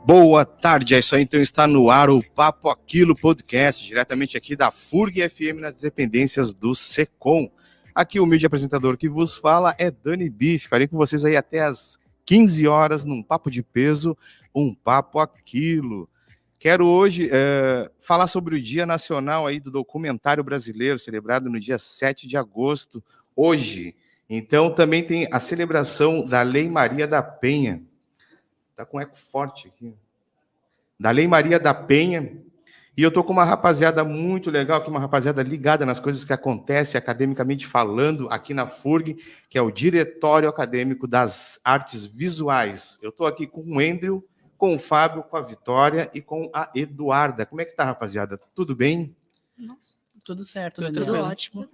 Boa tarde, é isso aí, então está no ar o Papo Aquilo Podcast, diretamente aqui da FURG FM nas dependências do SECOM. Aqui o humilde apresentador que vos fala é Dani B. Ficarei com vocês aí até às 15 horas num Papo de Peso, um Papo Aquilo. Quero hoje falar sobre o Dia Nacional aí do Documentário Brasileiro, celebrado no dia 7 de agosto, hoje. Então também tem a celebração da Lei Maria da Penha. Tá com eco forte aqui. Da Lei Maria da Penha. E eu tô com uma rapaziada muito legal, aqui, uma rapaziada ligada nas coisas que acontecem academicamente falando aqui na FURG, que é o Diretório Acadêmico das Artes Visuais. Eu tô aqui com o Andrew, com o Fábio, com a Vitória e com a Eduarda. Como é que tá, rapaziada? Tudo bem? Nossa, tudo certo, tudo ótimo.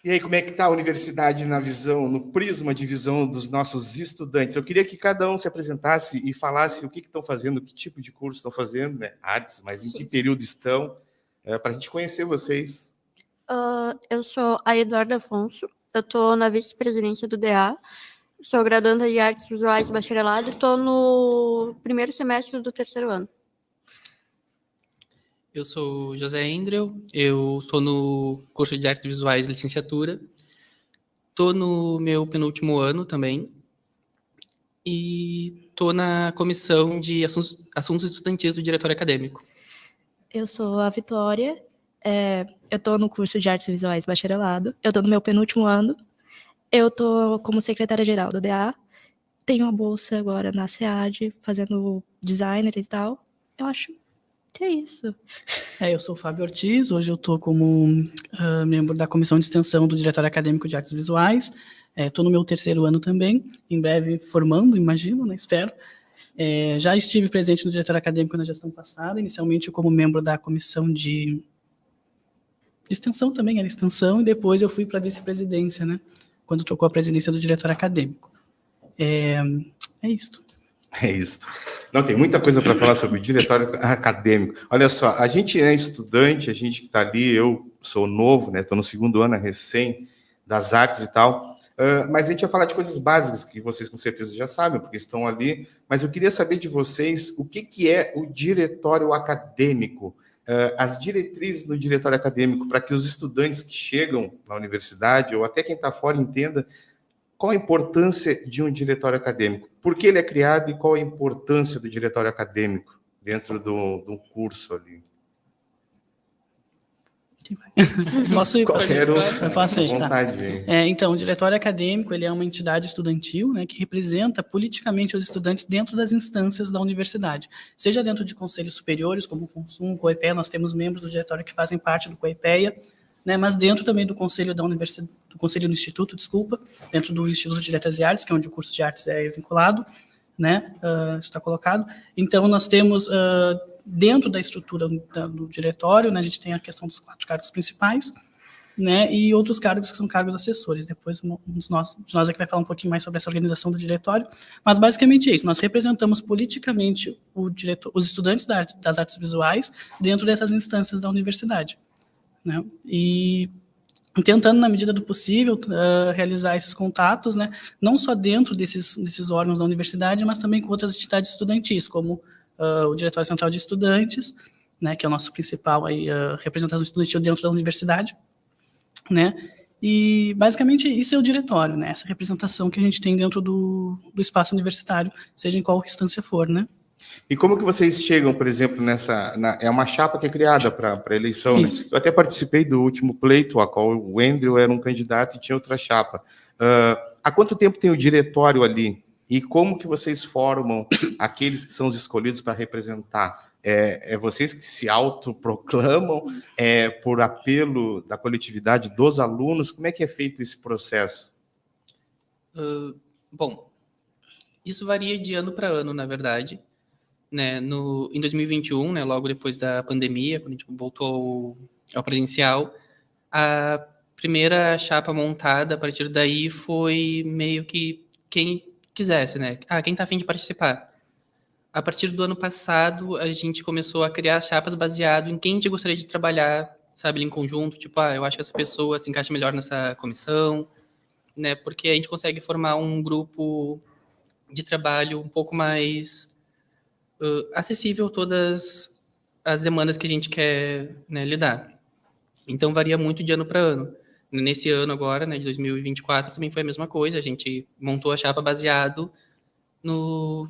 E aí, como é que está a universidade na visão, no prisma de visão dos nossos estudantes? Eu queria que cada um se apresentasse e falasse o que estão fazendo, que tipo de curso estão fazendo, né? Artes, mas em que período estão, para a gente conhecer vocês. Eu sou a Eduarda Afonso, eu estou na vice-presidência do DA, sou graduanda de Artes Visuais e Bacharelado e estou no primeiro semestre do terceiro ano. Eu sou José Endrel, eu estou no curso de Artes Visuais licenciatura, estou no meu penúltimo ano também e estou na comissão de assuntos estudantis do Diretório Acadêmico. Eu sou a Vitória, eu estou no curso de Artes Visuais Bacharelado, eu estou no meu penúltimo ano, eu estou como secretária-geral do DA, tenho uma bolsa agora na SEAD, fazendo designer e tal, eu acho que é isso. Eu sou o Fábio Ortiz, hoje eu estou como membro da Comissão de Extensão do Diretório Acadêmico de Artes Visuais, estou no meu terceiro ano também, em breve formando, imagino, né, espero. Já estive presente no Diretório Acadêmico na gestão passada, inicialmente como membro da Comissão de Extensão também, era extensão, e depois eu fui para a vice-presidência, né, quando tocou a presidência do Diretório Acadêmico. É isso. É isso. Não, tem muita coisa para falar sobre o Diretório Acadêmico. Olha só, a gente é estudante, a gente que está ali, eu sou novo, né? Estou no segundo ano recém das artes e tal, mas a gente vai falar de coisas básicas que vocês com certeza já sabem, porque estão ali, mas eu queria saber de vocês o que é o Diretório Acadêmico, as diretrizes do Diretório Acadêmico, para que os estudantes que chegam na universidade, ou até quem está fora, entenda qual a importância de um diretório acadêmico? Por que ele é criado e qual a importância do diretório acadêmico dentro do curso ali? Posso ir? Qualquer um, eu posso ir, vontade. Tá. Então, o Diretório Acadêmico ele é uma entidade estudantil, né, que representa politicamente os estudantes dentro das instâncias da universidade, seja dentro de conselhos superiores, como o CONSUM, o COEPEA, nós temos membros do diretório que fazem parte do COEPEA, né, mas dentro também do conselho da universidade, do conselho do instituto, dentro do Instituto de Letras e Artes, que é onde o curso de artes é vinculado, né, está colocado. Então, nós temos, dentro da estrutura do diretório, né, a gente tem a questão dos 4 cargos principais, né, e outros cargos que são cargos assessores. Depois, um de nós aqui vai falar um pouquinho mais sobre essa organização do diretório, mas basicamente é isso, nós representamos politicamente os estudantes das artes visuais dentro dessas instâncias da universidade, né, e tentando, na medida do possível, realizar esses contatos, né, não só dentro desses órgãos da universidade, mas também com outras entidades estudantis, como o Diretório Central de Estudantes, né, que é o nosso principal representação estudantil dentro da universidade, né, e basicamente isso é o diretório, né, essa representação que a gente tem dentro do espaço universitário, seja em qual instância for, né. E como que vocês chegam, por exemplo, é uma chapa que é criada para a eleição, né? Eu até participei do último pleito, a qual o Andrew era um candidato e tinha outra chapa. Há quanto tempo tem o diretório ali? E como que vocês formam aqueles que são os escolhidos para representar? É vocês que se autoproclamam? É por apelo da coletividade dos alunos? Como é que é feito esse processo? Bom, isso varia de ano para ano, na verdade. Né, em 2021, né, logo depois da pandemia, quando a gente voltou ao presencial, a primeira chapa montada a partir daí foi meio que quem quisesse, né? Quem tá a fim de participar. A partir do ano passado, a gente começou a criar chapas baseado em quem a gente gostaria de trabalhar, sabe, em conjunto, tipo, eu acho que essa pessoa se encaixa melhor nessa comissão, né? Porque a gente consegue formar um grupo de trabalho um pouco mais acessível todas as demandas que a gente quer, né, lidar. Então, varia muito de ano para ano. Nesse ano agora, né, de 2024, também foi a mesma coisa. A gente montou a chapa baseado no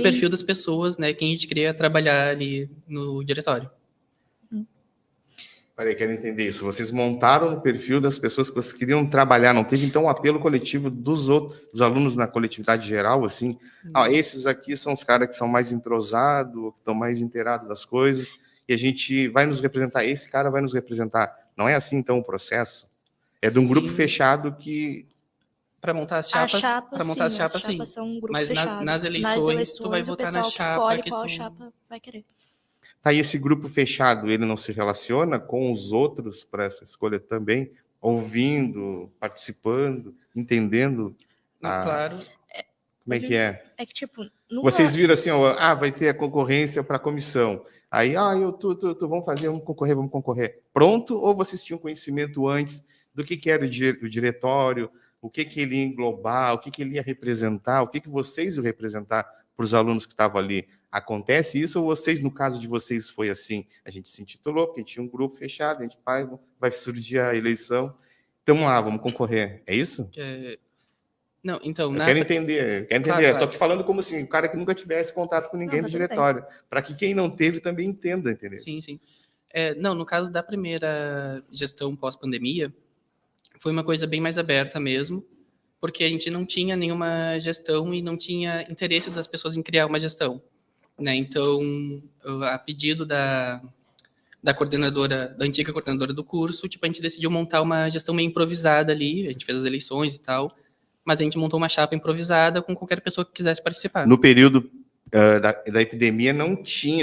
perfil das pessoas, né, quem a gente queria trabalhar ali no diretório. Peraí, quero entender isso. Vocês montaram o perfil das pessoas que vocês queriam trabalhar, não teve, então, um apelo coletivo dos alunos na coletividade geral, assim? Esses aqui são os caras que são mais entrosados, que estão mais inteirados das coisas, e a gente vai nos representar, esse cara vai nos representar. Não é assim, então, o processo? É de um grupo fechado que... Para montar as chapas, as chapas são um grupo mas fechado. nas eleições, tu vai votar na chapa escolhe que qual tu... chapa vai querer. Tá, e esse grupo fechado, ele não se relaciona com os outros para essa escolha também? Ouvindo, participando, entendendo? Claro. Como é que é? É que, tipo... Vocês viram assim, vai ter a concorrência para a comissão. Aí, vamos concorrer. Pronto? Ou vocês tinham conhecimento antes do que era o diretório, o que ele ia englobar, o que ele ia representar, o que vocês iam representar para os alunos que estavam ali? Acontece isso ou vocês, no caso de vocês, foi assim? A gente se intitulou, porque tinha um grupo fechado, a gente vai surgir a eleição, então vamos concorrer. É isso? Não, então... Eu quero entender. Claro. Estou aqui falando como assim, o cara que nunca tivesse contato com ninguém do diretório, para que quem não teve também entenda, entendeu? Sim. Não, no caso da primeira gestão pós-pandemia, foi uma coisa bem mais aberta mesmo, porque a gente não tinha nenhuma gestão e não tinha interesse das pessoas em criar uma gestão, né? Então, a pedido da coordenadora, da antiga coordenadora do curso, tipo, a gente decidiu montar uma gestão meio improvisada ali, a gente fez as eleições e tal, mas a gente montou uma chapa improvisada com qualquer pessoa que quisesse participar. No período da epidemia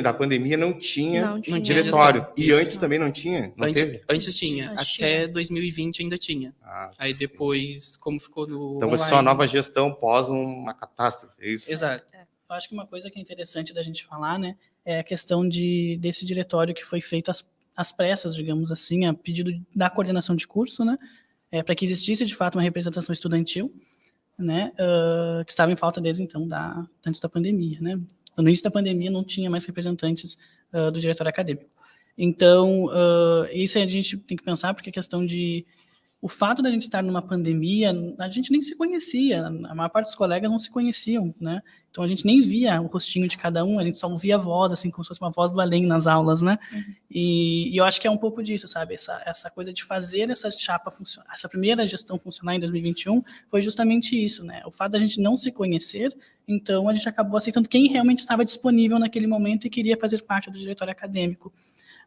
da pandemia não tinha diretório. Gestão. E antes também não tinha? Não teve? Antes tinha. Até 2020 ainda tinha. Aí depois, como ficou no Então, online... só a nova gestão pós uma catástrofe, é isso? Exato. Eu acho que uma coisa que é interessante da gente falar, né, é a questão desse diretório que foi feito às pressas, digamos assim, a pedido da coordenação de curso, né, para que existisse, de fato, uma representação estudantil, né, que estava em falta desde então, antes da pandemia, né. No início da pandemia não tinha mais representantes do diretório acadêmico. Então, isso a gente tem que pensar, porque a questão o fato da gente estar numa pandemia, a gente nem se conhecia, a maior parte dos colegas não se conheciam, né? Então a gente nem via o rostinho de cada um, a gente só ouvia a voz, assim, como se fosse uma voz do além nas aulas, né? Uhum. E eu acho que é um pouco disso, sabe? Essa coisa de fazer essa chapa funcionar, essa primeira gestão funcionar em 2021 foi justamente isso, né? O fato da gente não se conhecer, então a gente acabou aceitando quem realmente estava disponível naquele momento e queria fazer parte do diretório acadêmico.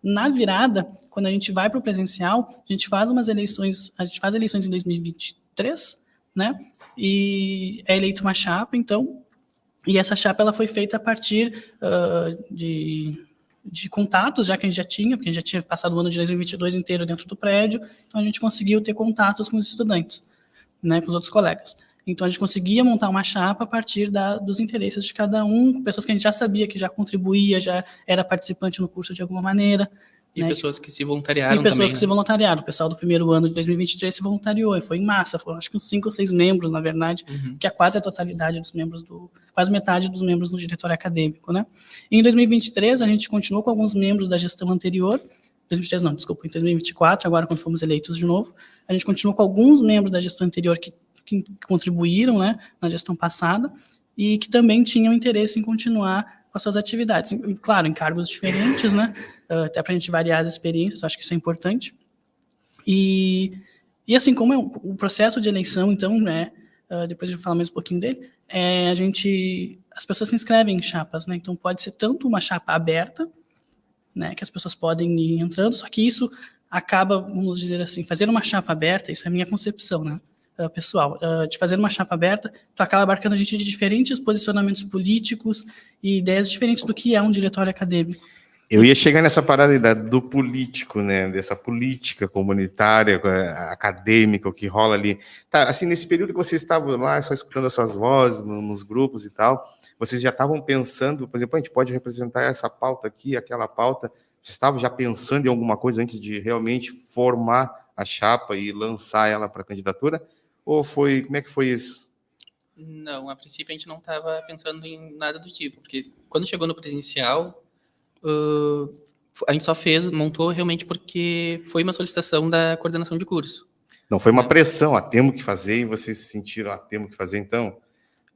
Na virada, quando a gente vai para o presencial, a gente faz eleições em 2023, né? E é eleita uma chapa, então, e essa chapa ela foi feita a partir de contatos, já que a gente já tinha, porque a gente já tinha passado o ano de 2022 inteiro dentro do prédio, então a gente conseguiu ter contatos com os estudantes, né, com os outros colegas. Então, a gente conseguia montar uma chapa a partir dos interesses de cada um, com pessoas que a gente já sabia que já contribuía, já era participante no curso de alguma maneira. E né? pessoas que se voluntariaram também. E pessoas que se voluntariaram. O pessoal do primeiro ano de 2023 se voluntariou, e foi em massa, foram acho que uns 5 ou 6 membros, na verdade, que é quase a totalidade dos membros quase metade dos membros do diretório acadêmico, né? E em 2023, a gente continuou com alguns membros da gestão anterior, 2023 não, desculpa, em 2024, agora quando fomos eleitos de novo, a gente continuou com alguns membros da gestão anterior que contribuíram, né, na gestão passada e que também tinham interesse em continuar com as suas atividades. Claro, em cargos diferentes, né, até para a gente variar as experiências, acho que isso é importante. E assim, como é o processo de eleição, então, né, depois de falar mais um pouquinho dele, as pessoas se inscrevem em chapas, né, então pode ser tanto uma chapa aberta, né, que as pessoas podem ir entrando, só que isso acaba, vamos dizer assim, fazer uma chapa aberta, isso é a minha concepção, né, pessoal, de fazer uma chapa aberta, tu acaba abarcando a gente de diferentes posicionamentos políticos e ideias diferentes do que é um diretório acadêmico. Eu ia chegar nessa parada do político, né, dessa política comunitária, acadêmica, o que rola ali. Tá, assim, nesse período que vocês estavam lá, só escutando as suas vozes nos grupos e tal, vocês já estavam pensando, por exemplo, a gente pode representar essa pauta aqui, aquela pauta, vocês estavam já pensando em alguma coisa antes de realmente formar a chapa e lançar ela para a candidatura? Ou como é que foi isso? Não, a princípio a gente não estava pensando em nada do tipo, porque quando chegou no presencial, a gente só montou realmente porque foi uma solicitação da coordenação de curso. Não foi uma pressão, temos que fazer, e vocês se sentiram, temos que fazer, então?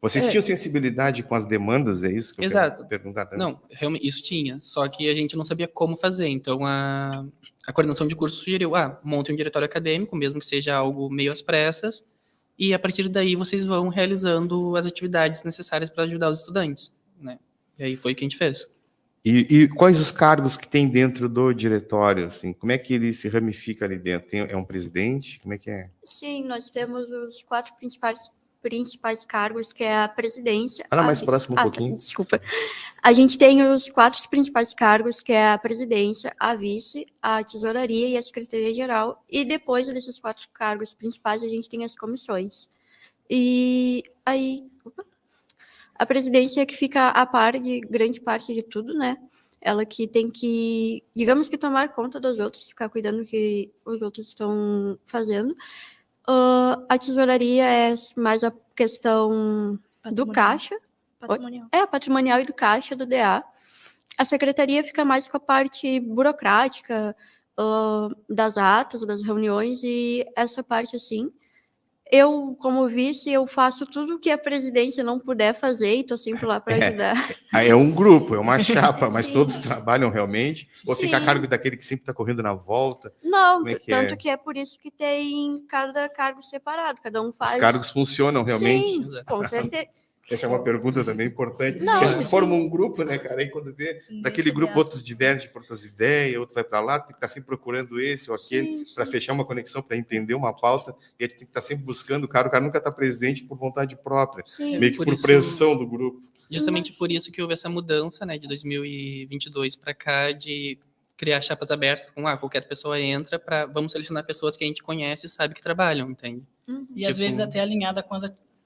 Vocês tinham sensibilidade com as demandas, é isso que eu quero perguntar também? Não, realmente, isso tinha, só que a gente não sabia como fazer, então a coordenação de curso sugeriu, monte um diretório acadêmico, mesmo que seja algo meio às pressas, e a partir daí vocês vão realizando as atividades necessárias para ajudar os estudantes, né? E aí foi o que a gente fez. E quais os cargos que tem dentro do diretório? Assim, como é que ele se ramifica ali dentro? É um presidente? Como é que é? Sim, nós temos os 4 principais cargos, que é a presidência... Fala mais próximo um pouquinho. Desculpa. A gente tem os 4 principais cargos, que é a presidência, a vice, a tesouraria e a secretaria-geral. E depois desses 4 cargos principais, a gente tem as comissões. E aí... A presidência é que fica a par de grande parte de tudo, né? Ela que tem que, digamos que, tomar conta dos outros, ficar cuidando do que os outros estão fazendo. A tesouraria é mais a questão do caixa. Patrimonial. A patrimonial e do caixa do DA. A secretaria fica mais com a parte burocrática, das atas, das reuniões, e essa parte, assim... Eu, como vice, eu faço tudo que a presidência não puder fazer e estou sempre lá para ajudar. É um grupo, é uma chapa, mas Sim. todos trabalham realmente? Ou fica a cargo daquele que sempre está correndo na volta? Não, que que é por isso que tem cada cargo separado, cada um faz... Os cargos funcionam realmente? Sim, com certeza. Essa é uma pergunta também importante. Não, Porque se forma um grupo, né, cara? Aí quando vê, daquele grupo, outros divergem por outras ideias, outro vai para lá, tem que estar sempre procurando esse ou aquele para fechar uma conexão, para entender uma pauta, e a gente tem que estar sempre buscando o cara nunca está presente por vontade própria, Sim. meio que por pressão do grupo. Justamente por isso que houve essa mudança, né, de 2022 para cá, de criar chapas abertas com qualquer pessoa entra, vamos selecionar pessoas que a gente conhece e sabe que trabalham, entende? E às vezes até alinhada com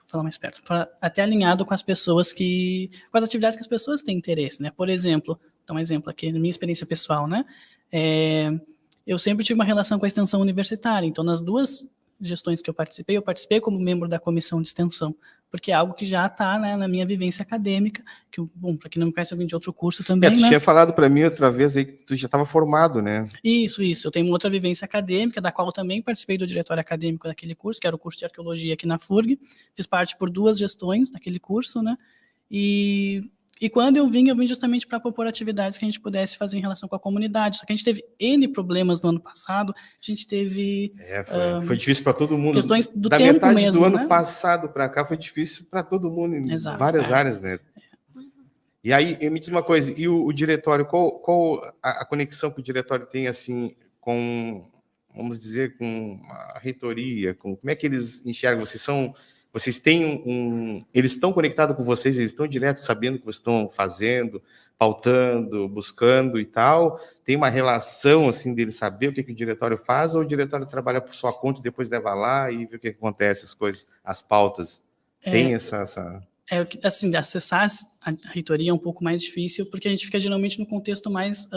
falar mais perto, até alinhado com as pessoas com as atividades que as pessoas têm interesse, né? Por exemplo, dar um exemplo aqui, na minha experiência pessoal, né? Eu sempre tive uma relação com a extensão universitária, então nas 2 gestões que eu participei como membro da comissão de extensão, porque é algo que já está, né, na minha vivência acadêmica, que, bom, para quem não me conhece, eu vim de outro curso também, tu tinha falado para mim outra vez aí que tu já estava formado, né? Isso, eu tenho uma outra vivência acadêmica, da qual eu também participei do diretório acadêmico daquele curso, que era o curso de arqueologia aqui na FURG, fiz parte por 2 gestões daquele curso, né, e quando eu vim justamente para propor atividades que a gente pudesse fazer em relação com a comunidade. Só que a gente teve N problemas no ano passado, a gente teve... foi difícil para todo mundo. Questões do da tempo metade mesmo, do ano né? passado para cá foi difícil para todo mundo, em várias áreas, né? E aí, me diz uma coisa, e o diretório, qual a conexão que o diretório tem, assim, com, vamos dizer, com a reitoria, como é que eles enxergam? Vocês têm eles estão conectados com vocês, eles estão direto sabendo o que vocês estão fazendo, pautando, buscando e tal? Tem uma relação, assim, deles saber o que o diretório faz, ou o diretório trabalha por sua conta e depois leva lá e vê o que acontece, as coisas, as pautas? Tem essa... assim, acessar a reitoria é um pouco mais difícil, porque a gente fica geralmente no contexto mais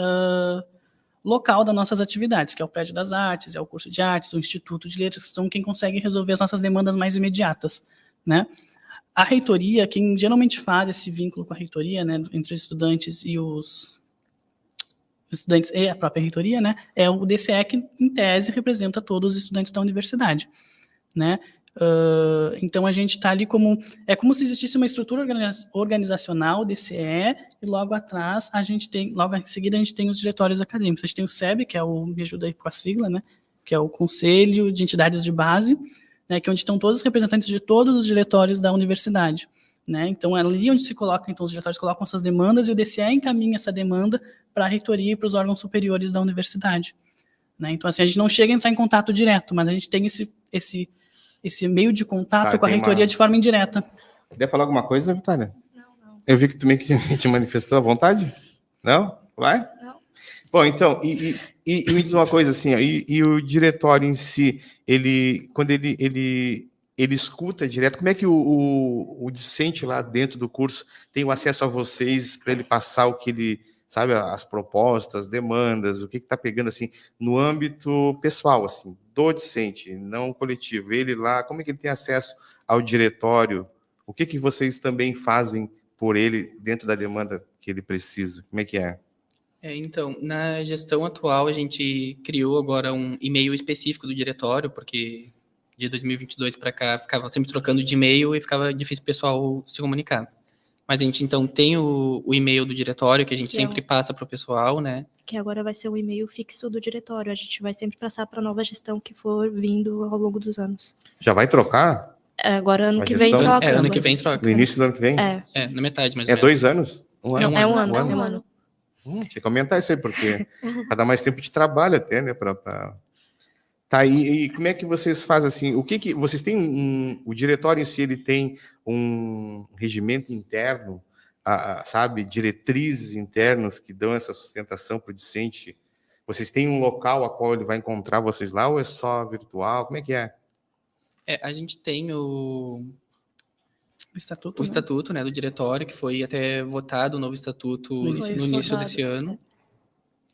local das nossas atividades, que é o Prédio das Artes, é o curso de artes, o Instituto de Letras, que são quem consegue resolver as nossas demandas mais imediatas, né? A reitoria, quem geralmente faz esse vínculo com a reitoria, né, entre os estudantes e os estudantes e a própria reitoria, né, é o DCE, que em tese representa todos os estudantes da universidade, né? Então a gente está ali como se existisse uma estrutura organizacional DCE, e logo atrás logo em seguida a gente tem os diretórios acadêmicos. A gente tem o SEB, que me ajuda aí com a sigla, né, que é o Conselho de Entidades de Base, né, que é onde estão todos os representantes de todos os diretórios da universidade, né? Então é ali onde os diretórios colocam suas demandas, e o DCE encaminha essa demanda para a reitoria e para os órgãos superiores da universidade, né? Então assim, a gente não chega a entrar em contato direto, mas a gente tem esse meio de contato com a reitoria de forma indireta. Quer falar alguma coisa, Vitória? Não. Eu vi que tu meio que te manifestou à vontade. Não? Vai? Não. Bom, então, e me diz uma coisa assim, e o diretório em si, quando ele escuta direto, como é que o discente lá dentro do curso tem o acesso a vocês para ele passar o que ele, sabe, as propostas, demandas, o que está pegando, assim, no âmbito pessoal, assim, do discente, não coletivo. Ele lá, como é que ele tem acesso ao diretório? O que vocês também fazem por ele dentro da demanda que ele precisa? Como é que é? Então, na gestão atual, a gente criou agora um e-mail específico do diretório, porque de 2022 para cá ficava sempre trocando de e-mail e ficava difícil o pessoal se comunicar. Mas a gente, então, tem o e-mail do diretório, que a gente sempre passa para o pessoal, né? Que agora vai ser o e-mail fixo do diretório. A gente vai sempre passar para a nova gestão que for vindo ao longo dos anos. Já vai trocar? Agora, ano que vem, troca. Ano que vem, troca. No início do ano que vem? Na metade, mais ou menos. 2 anos? Um ano. É um ano. Tinha que aumentar isso aí, porque para dar mais tempo de trabalho até, né? Tá, e como é que vocês fazem assim? O que vocês têm o diretório em si, ele tem um regimento interno, sabe, diretrizes internas que dão essa sustentação para o discente? Vocês têm um local a qual ele vai encontrar vocês lá ou é só virtual? Como é que é? A gente tem o estatuto, né, do diretório, que foi até votado o novo estatuto no início desse ano.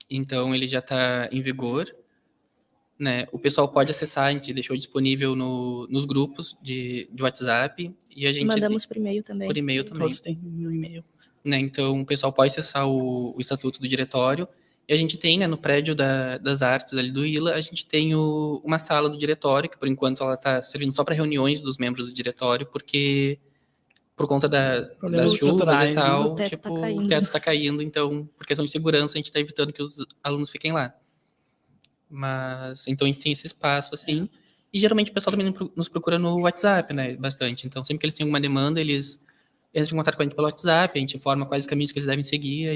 Então, ele já está em vigor. Né? O pessoal pode acessar, a gente deixou disponível nos grupos de WhatsApp. E a gente mandamos por e-mail também. Todos têm um e-mail. Né? Então, o pessoal pode acessar o estatuto do diretório. E a gente tem, né, no prédio das artes ali do ILA, a gente tem uma sala do diretório, que por enquanto ela está servindo só para reuniões dos membros do diretório, porque por conta das chuvas e tal, o teto está caindo, então, por questão de segurança, a gente está evitando que os alunos fiquem lá. Mas, então, a gente tem esse espaço, assim, e geralmente o pessoal também nos procura no WhatsApp, né, bastante. Então, sempre que eles têm alguma demanda, eles entram em contato com a gente pelo WhatsApp, a gente informa quais os caminhos que eles devem seguir. A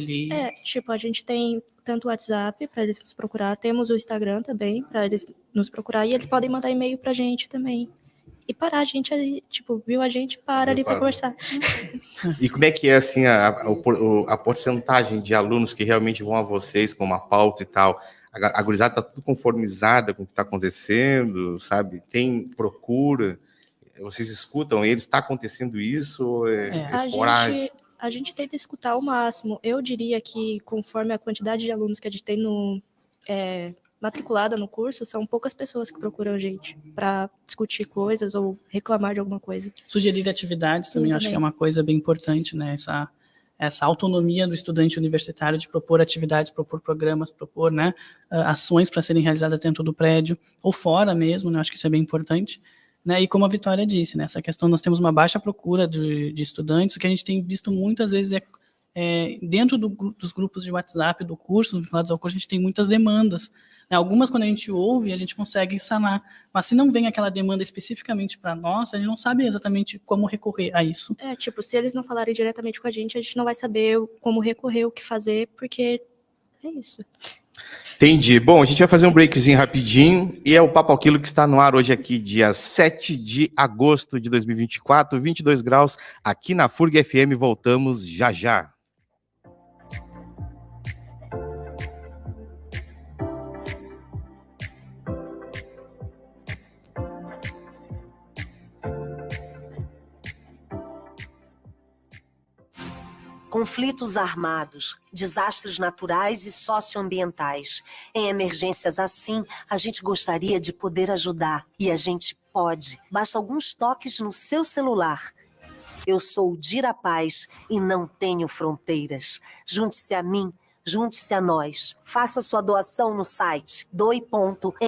gente tem tanto o WhatsApp para eles nos procurar, temos o Instagram também para eles nos procurar, e eles podem mandar e-mail pra gente também. E parar a gente ali, viu a gente, para ali para conversar. E como é que é, assim, a porcentagem de alunos que realmente vão a vocês com uma pauta e tal? A gurizada está tudo conformizada com o que está acontecendo, sabe? Tem procura? Vocês escutam eles? Está acontecendo isso ou é esporádico? A gente tenta escutar ao máximo. Eu diria que, conforme a quantidade de alunos que a gente tem matriculada no curso, são poucas pessoas que procuram a gente para discutir coisas ou reclamar de alguma coisa. Sugerir atividades também, acho que é uma coisa bem importante, né? Essa autonomia do estudante universitário de propor atividades, propor programas, propor, né, ações para serem realizadas dentro do prédio ou fora mesmo, né? Acho que isso é bem importante. Né? E como a Vitória disse, né, essa questão, nós temos uma baixa procura de estudantes, o que a gente tem visto muitas vezes dentro dos grupos de WhatsApp do curso, vinculados ao curso, a gente tem muitas demandas. Né? Algumas, quando a gente ouve, a gente consegue sanar, mas se não vem aquela demanda especificamente para nós, a gente não sabe exatamente como recorrer a isso. Se eles não falarem diretamente com a gente não vai saber como recorrer, o que fazer, porque é isso. Entendi. Bom, a gente vai fazer um breakzinho rapidinho e é o Papo ao Quilo que está no ar hoje aqui, dia 7 de agosto de 2024, 22 graus, aqui na FURG FM. Voltamos já já. Conflitos armados, desastres naturais e socioambientais. Em emergências assim, a gente gostaria de poder ajudar. E a gente pode. Basta alguns toques no seu celular. Eu sou Dira Paz e não tenho fronteiras. Junte-se a mim, junte-se a nós. Faça sua doação no site doe.msf.org.br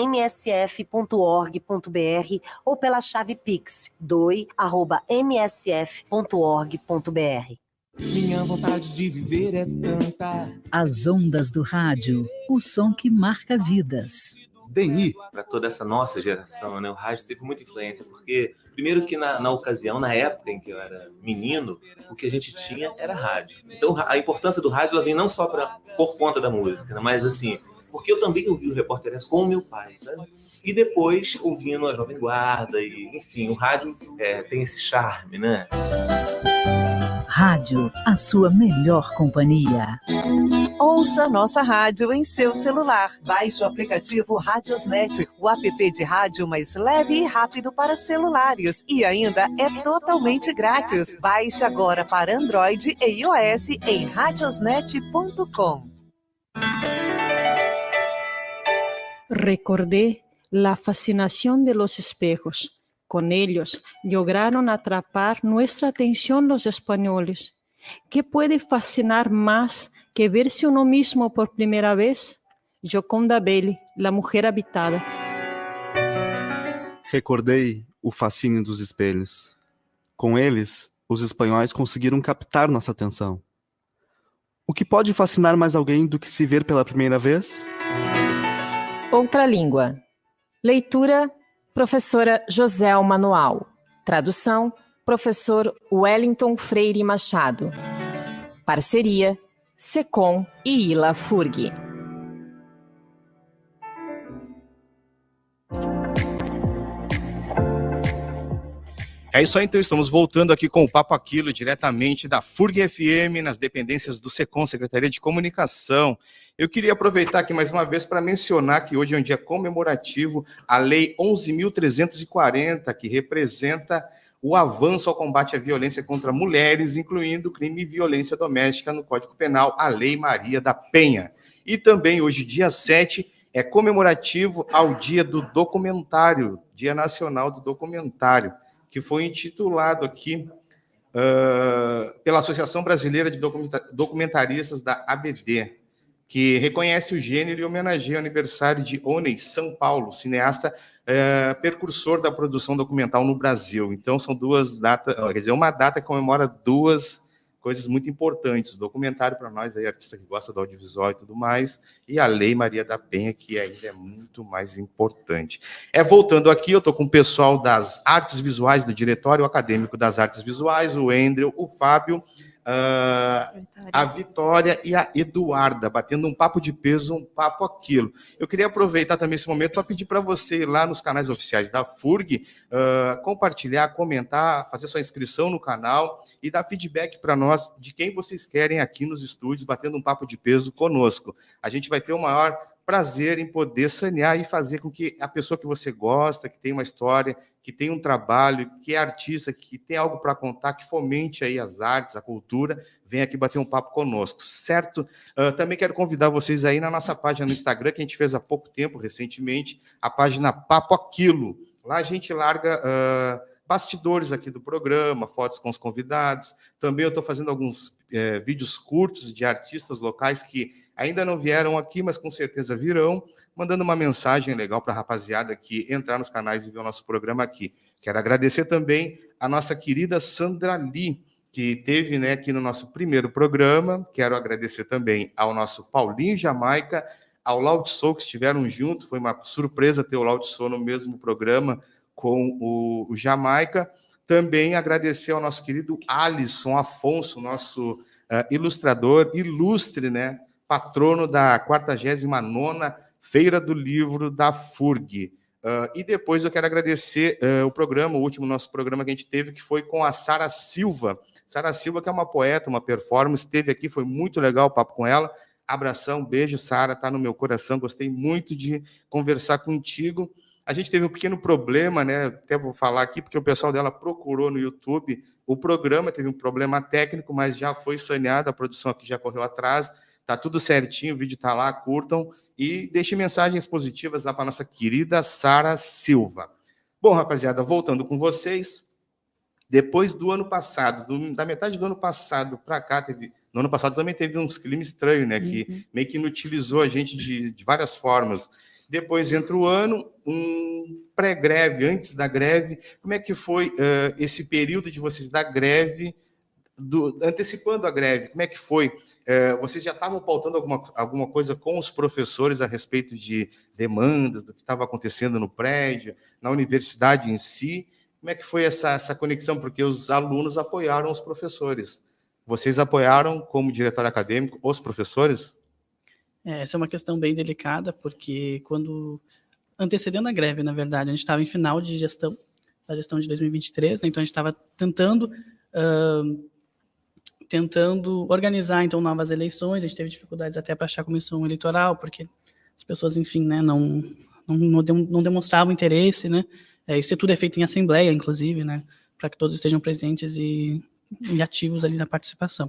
ou pela chave Pix doe@msf.org.br. Minha vontade de viver é tanta. As ondas do rádio, o som que marca vidas. DI, para toda essa nossa geração, né? O rádio teve muita influência, porque, primeiro que na ocasião, na época em que eu era menino, o que a gente tinha era rádio. Então, a importância do rádio, ela vem não só por conta da música, né? Mas assim, porque eu também ouvi o Repórter S com o meu pai, sabe? E depois, ouvindo a Jovem Guarda, e enfim, o rádio tem esse charme, né? Rádio, a sua melhor companhia. Ouça nossa rádio em seu celular. Baixe o aplicativo Radiosnet, o app de rádio mais leve e rápido para celulares. E ainda é totalmente grátis. Baixe agora para Android e iOS em radiosnet.com. Recordé la fascinación de los espejos. con ellos, lograron atrapar nuestra atención los españoles. ¿Qué puede fascinar más que verse uno mismo por primera vez? Gioconda Belli, La Mulher Habitada. Recordei o fascínio dos espelhos. Com eles, os espanhóis conseguiram captar nossa atenção. O que pode fascinar mais alguém do que se ver pela primeira vez? Outra língua. Leitura, professora Joselma Noal. Tradução, professor Wellington Freire Machado. Parceria, SECOM e ILA FURG. É isso aí, então estamos voltando aqui com o Papo Aquilo, diretamente da FURG FM, nas dependências do SECOM, Secretaria de Comunicação. Eu queria aproveitar aqui mais uma vez para mencionar que hoje é um dia comemorativo à Lei 11.340, que representa o avanço ao combate à violência contra mulheres, incluindo crime e violência doméstica no Código Penal, a Lei Maria da Penha. E também hoje, dia 7, é comemorativo ao Dia do Documentário, Dia Nacional do Documentário, que foi intitulado aqui pela Associação Brasileira de Documentaristas da ABD, que reconhece o gênero e homenageia o aniversário de Oney São Paulo, cineasta precursor da produção documental no Brasil. Então, são duas datas, quer dizer, uma data que comemora duas coisas muito importantes. O documentário para nós, aí, artista que gosta do audiovisual e tudo mais, e a Lei Maria da Penha, que ainda é muito mais importante. Voltando aqui, eu estou com o pessoal das artes visuais, do Diretório Acadêmico das Artes Visuais, o Endrel, o Fábio, a Vitória e a Eduarda, batendo um papo de peso, um papo aquilo. Eu queria aproveitar também esse momento para pedir para você ir lá nos canais oficiais da FURG, compartilhar, comentar, fazer sua inscrição no canal e dar feedback para nós de quem vocês querem aqui nos estúdios, batendo um papo de peso conosco. A gente vai ter o maior prazer em poder sanear e fazer com que a pessoa que você gosta, que tem uma história, que tem um trabalho, que é artista, que tem algo para contar, que fomente aí as artes, a cultura, venha aqui bater um papo conosco, certo? Também quero convidar vocês aí na nossa página no Instagram, que a gente fez há pouco tempo, recentemente, a página Papo Aquilo. Lá a gente larga bastidores aqui do programa, fotos com os convidados. Também eu estou fazendo alguns vídeos curtos de artistas locais que ainda não vieram aqui, mas com certeza virão, mandando uma mensagem legal para a rapaziada que entrar nos canais e ver o nosso programa aqui. Quero agradecer também a nossa querida Sandra Lee, que esteve, né, aqui no nosso primeiro programa. Quero agradecer também ao nosso Paulinho Jamaica, ao Laud Sou, que estiveram junto. Foi uma surpresa ter o Laud Sou no mesmo programa com o Jamaica. Também agradecer ao nosso querido Alisson Afonso, nosso ilustrador ilustre, né, patrono da 49ª Feira do Livro da FURG. E depois eu quero agradecer o programa, o último nosso programa que a gente teve, que foi com a Sara Silva. Sara Silva, que é uma poeta, uma performance, esteve aqui, foi muito legal o papo com ela. Abração, beijo, Sara, tá no meu coração, gostei muito de conversar contigo. A gente teve um pequeno problema, né? Até vou falar aqui, porque o pessoal dela procurou no YouTube o programa, teve um problema técnico, mas já foi saneado, a produção aqui já correu atrás. Tá tudo certinho, o vídeo tá lá, curtam e deixem mensagens positivas lá para nossa querida Sara Silva. Bom, rapaziada, voltando com vocês, depois do ano passado, da metade do ano passado para cá, no ano passado também teve uns climas estranhos, né, que meio que inutilizou a gente de várias formas. Depois entra o ano, um pré-greve, antes da greve. Como é que foi esse período de vocês da greve, antecipando a greve? Como é que foi? Vocês já estavam pautando alguma coisa com os professores a respeito de demandas, do que estava acontecendo no prédio, na universidade em si? Como é que foi essa conexão? Porque os alunos apoiaram os professores. Vocês apoiaram, como diretor acadêmico, os professores? Essa é uma questão bem delicada, porque antecedendo a greve, na verdade, a gente estava em final de gestão, da gestão de 2023, né? Então a gente estava tentando organizar, então, novas eleições. A gente teve dificuldades até para achar comissão eleitoral, porque as pessoas, enfim, né, não demonstravam interesse, né? Isso tudo é feito em assembleia, inclusive, né, para que todos estejam presentes e ativos ali na participação.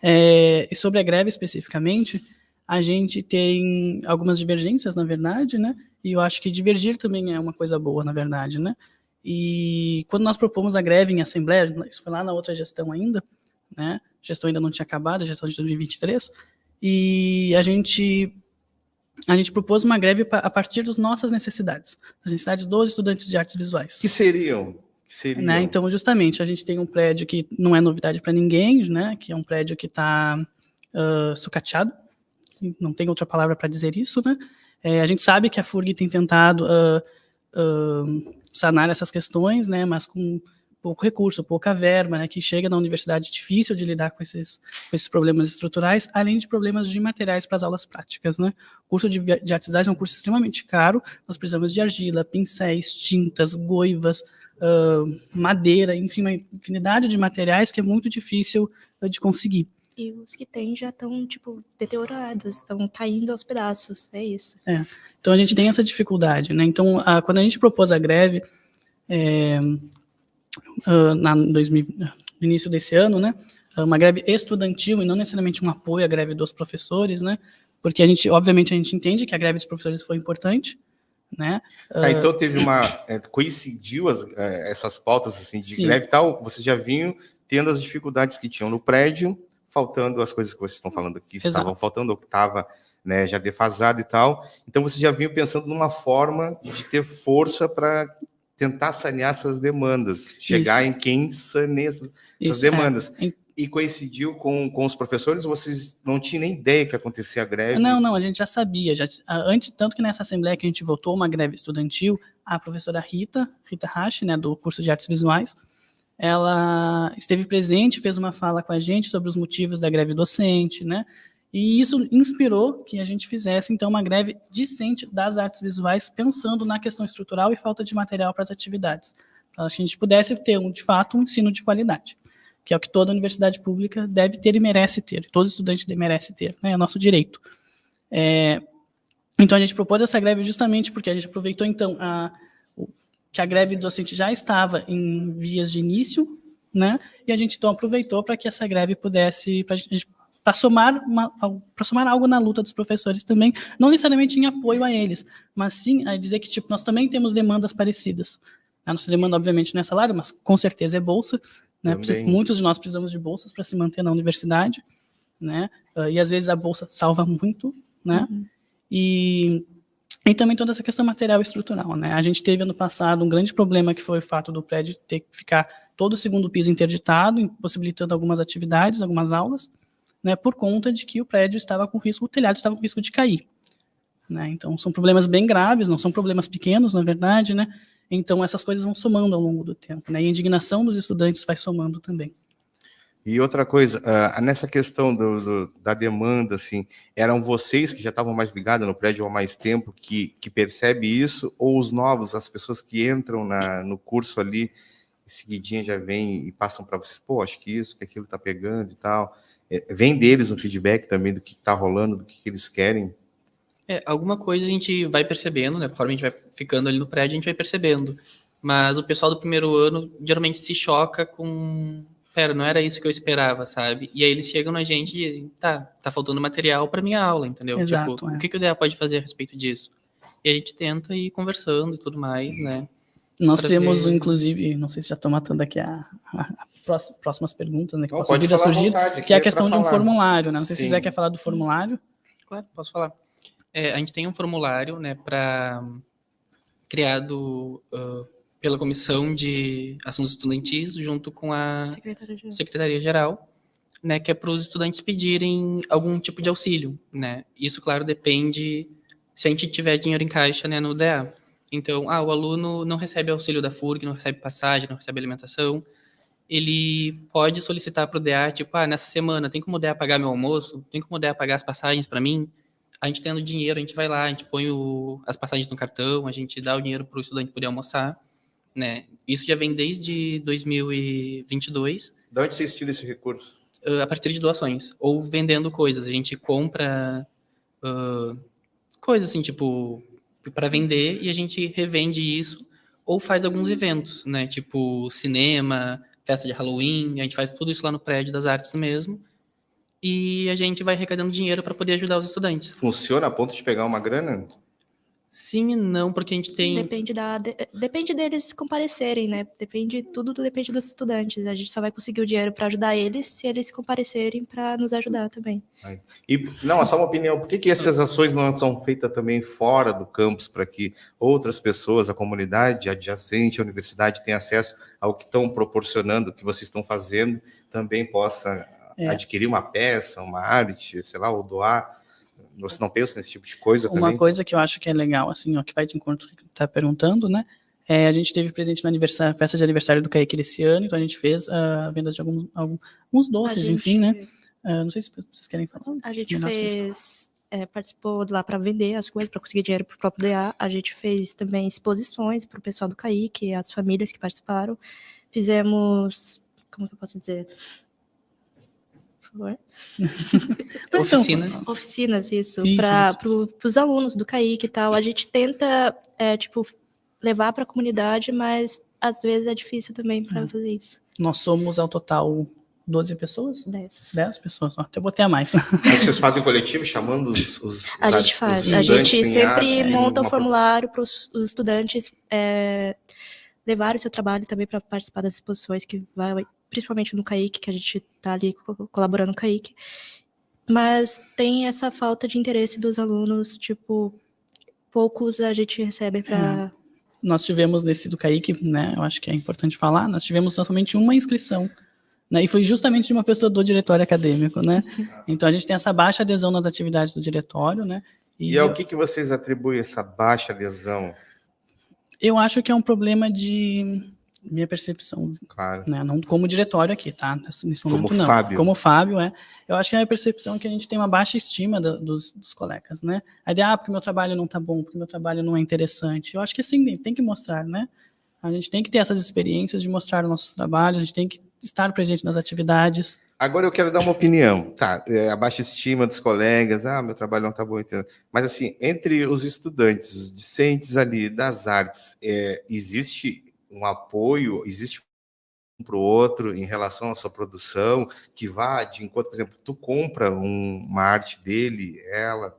E sobre a greve especificamente, a gente tem algumas divergências, na verdade, né? E eu acho que divergir também é uma coisa boa, na verdade, né? E quando nós propomos a greve em assembleia, isso foi lá na outra gestão ainda, né? A gestão ainda não tinha acabado, a gestão de 2023, e a gente propôs uma greve a partir das nossas necessidades, das necessidades dos estudantes de artes visuais. Que seriam? Né? Então, justamente, a gente tem um prédio que não é novidade para ninguém, né? Que é um prédio que está sucateado, não tem outra palavra para dizer isso, né? A gente sabe que a FURG tem tentado sanar essas questões, né? Mas com pouco recurso, pouca verba, né? Que chega na universidade difícil de lidar com esses problemas estruturais, além de problemas de materiais para as aulas práticas, né? O curso de artes visuais é um curso extremamente caro, nós precisamos de argila, pincéis, tintas, goivas, madeira, enfim, uma infinidade de materiais que é muito difícil de conseguir. E os que tem já estão, tipo, deteriorados, estão caindo aos pedaços, é isso. Então a gente tem essa dificuldade, né? Então, quando a gente propôs a greve, no início desse ano, né? Uma greve estudantil e não necessariamente um apoio à greve dos professores, né? Porque obviamente a gente entende que a greve dos professores foi importante, né? Então teve coincidiu essas pautas assim, de Sim. greve e tal, vocês já vinham tendo as dificuldades que tinham no prédio, faltando as coisas que vocês estão falando aqui, estavam faltando, ou que estava, né, já defasado e tal. Então vocês já vinham pensando numa forma de ter força para tentar sanear essas demandas, chegar em quem saneia essas demandas. E coincidiu com os professores, vocês não tinham nem ideia que acontecia a greve? Não, a gente já sabia. Antes, tanto que nessa assembleia que a gente votou uma greve estudantil, a professora Rita Hashi, né, do curso de artes visuais, ela esteve presente, fez uma fala com a gente sobre os motivos da greve docente, né? E isso inspirou que a gente fizesse, então, uma greve decente das artes visuais, pensando na questão estrutural e falta de material para as atividades, para que a gente pudesse ter, de fato, um ensino de qualidade, que é o que toda universidade pública deve ter e merece ter, todo estudante merece ter, né? É nosso direito. Então, a gente propôs essa greve justamente porque a gente aproveitou, então, que a greve docente já estava em vias de início, né? E a gente, então, aproveitou para que essa greve pudesse, para somar algo na luta dos professores também, não necessariamente em apoio a eles, mas sim a dizer que, tipo, nós também temos demandas parecidas. A nossa demanda, obviamente, não é salário, mas com certeza é bolsa, né? Muitos de nós precisamos de bolsas para se manter na universidade, né? E às vezes a bolsa salva muito, né? E também toda essa questão material e estrutural, né? A gente teve ano passado um grande problema que foi o fato do prédio ter que ficar todo o segundo piso interditado, impossibilitando algumas atividades, algumas aulas, né? Por conta de que o prédio estava com risco, o telhado estava com risco de cair, né? Então são problemas bem graves, não são problemas pequenos, na verdade, né? Então essas coisas vão somando ao longo do tempo, né? E a indignação dos estudantes vai somando também. E outra coisa, nessa questão da demanda, assim, eram vocês que já estavam mais ligados no prédio há mais tempo que percebe isso, ou os novos, as pessoas que entram no curso ali, em seguidinha já vêm e passam para vocês, pô, acho que isso, que aquilo está pegando e tal. Vem deles um feedback também do que está rolando, do que eles querem? Alguma coisa a gente vai percebendo, né? Conforme a gente vai ficando ali no prédio, a gente vai percebendo. Mas o pessoal do primeiro ano geralmente se choca com... Pera, não era isso que eu esperava, sabe? E aí eles chegam na gente e dizem, tá faltando material para minha aula, entendeu? Exato, tipo, o que o DEA pode fazer a respeito disso? E a gente tenta ir conversando e tudo mais, né? Nós temos, inclusive, não sei se já estou matando aqui a próximas perguntas, né? Que possam vir a surgir, que é a questão de um formulário, né? Não sei se você quer falar do formulário. Claro, posso falar. A gente tem um formulário, né, criado pela Comissão de Assuntos Estudantis, junto com a Secretaria-Geral, né, que é para os estudantes pedirem algum tipo de auxílio, né? Isso, claro, depende se a gente tiver dinheiro em caixa, né, no DEA. Então, o aluno não recebe auxílio da FURG, não recebe passagem, não recebe alimentação, ele pode solicitar para o DEA, tipo, nessa semana, tem como o DEA pagar meu almoço? Tem como o DEA pagar as passagens para mim? A gente tendo dinheiro, a gente vai lá, a gente põe as passagens no cartão, a gente dá o dinheiro para o estudante poder almoçar, né? Isso já vem desde 2022. De onde vocês tiram esse recurso? A partir de doações, ou vendendo coisas. A gente compra coisas assim, tipo, para vender, e a gente revende isso, ou faz alguns eventos, né? Tipo, cinema, festa de Halloween, a gente faz tudo isso lá no prédio das artes mesmo, e a gente vai arrecadando dinheiro para poder ajudar os estudantes. Funciona a ponto de pegar uma grana? Sim e não, porque a gente tem... Depende deles comparecerem, né? Tudo depende dos estudantes. A gente só vai conseguir o dinheiro para ajudar eles se eles comparecerem para nos ajudar também. E, não, é só uma opinião. Por que essas ações não são feitas também fora do campus, para que outras pessoas, a comunidade adjacente à universidade, tenham acesso ao que estão proporcionando, o que vocês estão fazendo, também possa adquirir uma peça, uma arte, sei lá, ou doar? Você não pensa nesse tipo de coisa também? Uma coisa que eu acho que é legal, assim, ó, que vai de encontro com o que está perguntando, né? A gente teve presente na festa de aniversário do CAIC esse ano, então a gente fez a venda de alguns doces, enfim, né? Não sei se vocês querem falar. A gente participou lá para vender as coisas, para conseguir dinheiro para o próprio DA. A gente fez também exposições para o pessoal do CAIC, as famílias que participaram. Fizemos, como que eu posso dizer? Oficinas, isso para os alunos do CAIC e tal. A gente tenta, levar para a comunidade, mas às vezes é difícil também para fazer isso. Nós somos, ao total, 12 pessoas? 10 pessoas, até botei a mais. Vocês fazem coletivo chamando os A gente faz. A gente sempre monta um formulário para os estudantes levarem o seu trabalho também para participar das exposições que vai... principalmente no CAIC, que a gente está ali colaborando no CAIC, mas tem essa falta de interesse dos alunos, poucos a gente recebe para... Nós tivemos nesse do CAIC, né, eu acho que é importante falar, nós tivemos somente uma inscrição, né, e foi justamente de uma pessoa do diretório acadêmico, né, então a gente tem essa baixa adesão nas atividades do diretório, né. E ao que vocês atribuem essa baixa adesão? Eu acho que é um problema de... minha percepção, claro, né? Não como diretório aqui, tá? Nesse momento, como não. Fábio. Como Fábio, eu acho que a minha percepção é que a gente tem uma baixa estima dos colegas, né? A ideia, porque meu trabalho não tá bom, porque meu trabalho não é interessante. Eu acho que assim, tem que mostrar, né? A gente tem que ter essas experiências de mostrar os nossos trabalhos, a gente tem que estar presente nas atividades. Agora eu quero dar uma opinião, tá? A baixa estima dos colegas, meu trabalho não tá bom, entendo. Mas assim, entre os estudantes, os discentes ali das artes, existe um apoio, existe um para o outro em relação à sua produção, que vá de encontro, por exemplo, tu compra uma arte dele,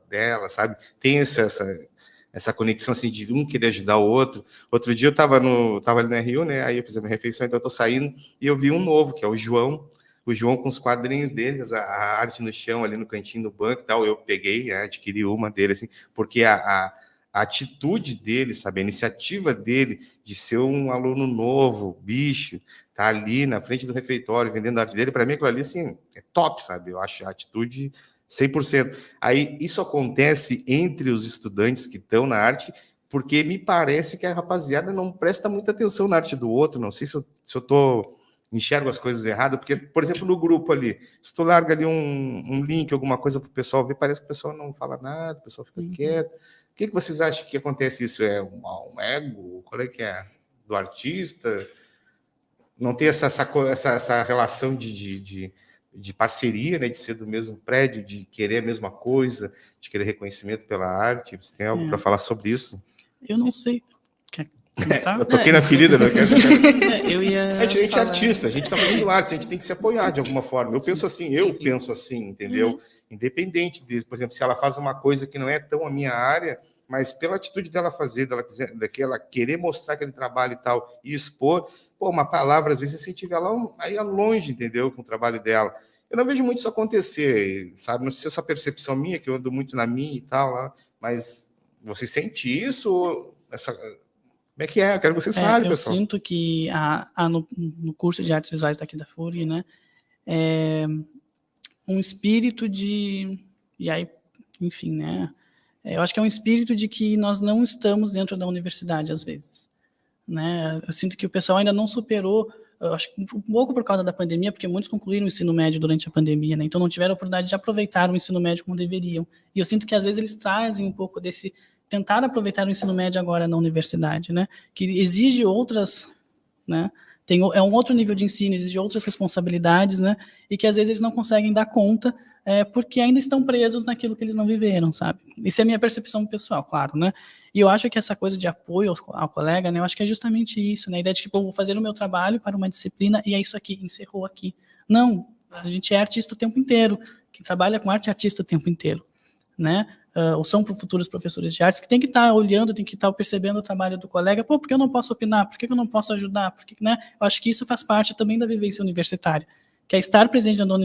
dela, sabe? Tem essa conexão assim de um querer ajudar o outro. Outro dia eu estava ali no RU, né? Aí eu fiz a minha refeição, então eu tô saindo e eu vi um novo, que é o João com os quadrinhos deles, a arte no chão ali no cantinho do banco e tal. Eu peguei, adquiri uma dele assim, porque a atitude dele, sabe, a iniciativa dele de ser um aluno novo, bicho, tá ali na frente do refeitório vendendo a arte dele, para mim aquilo ali assim é top, sabe? Eu acho a atitude 100%. Aí isso acontece entre os estudantes que estão na arte, porque me parece que a rapaziada não presta muita atenção na arte do outro. Não sei se eu enxergo as coisas erradas, porque, por exemplo, no grupo ali, se tu larga ali um link, alguma coisa para o pessoal ver, parece que o pessoal não fala nada, o pessoal fica quieto. O que vocês acham que acontece isso? É um ego? Qual é que é? Do artista? Não tem essa relação de parceria, né? De ser do mesmo prédio, de querer a mesma coisa, de querer reconhecimento pela arte? Você tem algo para falar sobre isso? Eu não sei. Eu toquei na ferida, né? Eu ia a gente é artista, a gente está fazendo arte, a gente tem que se apoiar de alguma forma. Eu penso assim, entendeu? Independente disso, por exemplo, se ela faz uma coisa que não é tão a minha área, mas pela atitude dela fazer, dela querer mostrar aquele trabalho e tal, e expor, uma palavra, às vezes, incentiva ela aí longe, entendeu? Com o trabalho dela. Eu não vejo muito isso acontecer, sabe? Não sei se é essa percepção minha, que eu ando muito na minha e tal, mas você sente isso? Como é que é? Eu quero que vocês falem, pessoal. Eu sinto que no curso de artes visuais daqui da FURG, né, um espírito de... E aí, enfim, né, eu acho que é um espírito de que nós não estamos dentro da universidade, às vezes. Né? Eu sinto que o pessoal ainda não superou, eu acho que um pouco por causa da pandemia, porque muitos concluíram o ensino médio durante a pandemia, né? Então não tiveram a oportunidade de aproveitar o ensino médio como deveriam. E eu sinto que, às vezes, eles trazem um pouco desse... tentar aproveitar o ensino médio agora na universidade, né? Que exige outras, né? É um outro nível de ensino, exige outras responsabilidades, né? E que às vezes eles não conseguem dar conta, porque ainda estão presos naquilo que eles não viveram, sabe? Isso é a minha percepção pessoal, claro, né? E eu acho que essa coisa de apoio ao colega, né? Eu acho que é justamente isso, né? A ideia de que, eu vou fazer o meu trabalho para uma disciplina e é isso aqui, encerrou aqui. Não, a gente é artista o tempo inteiro, quem trabalha com arte é artista o tempo inteiro. né? Ou são futuros professores de artes que tem que estar olhando, tem que estar percebendo o trabalho do colega. Pô, por que eu não posso opinar? Por que eu não posso ajudar? Por que, né? Eu acho que isso faz parte também da vivência universitária, que é estar presente dentro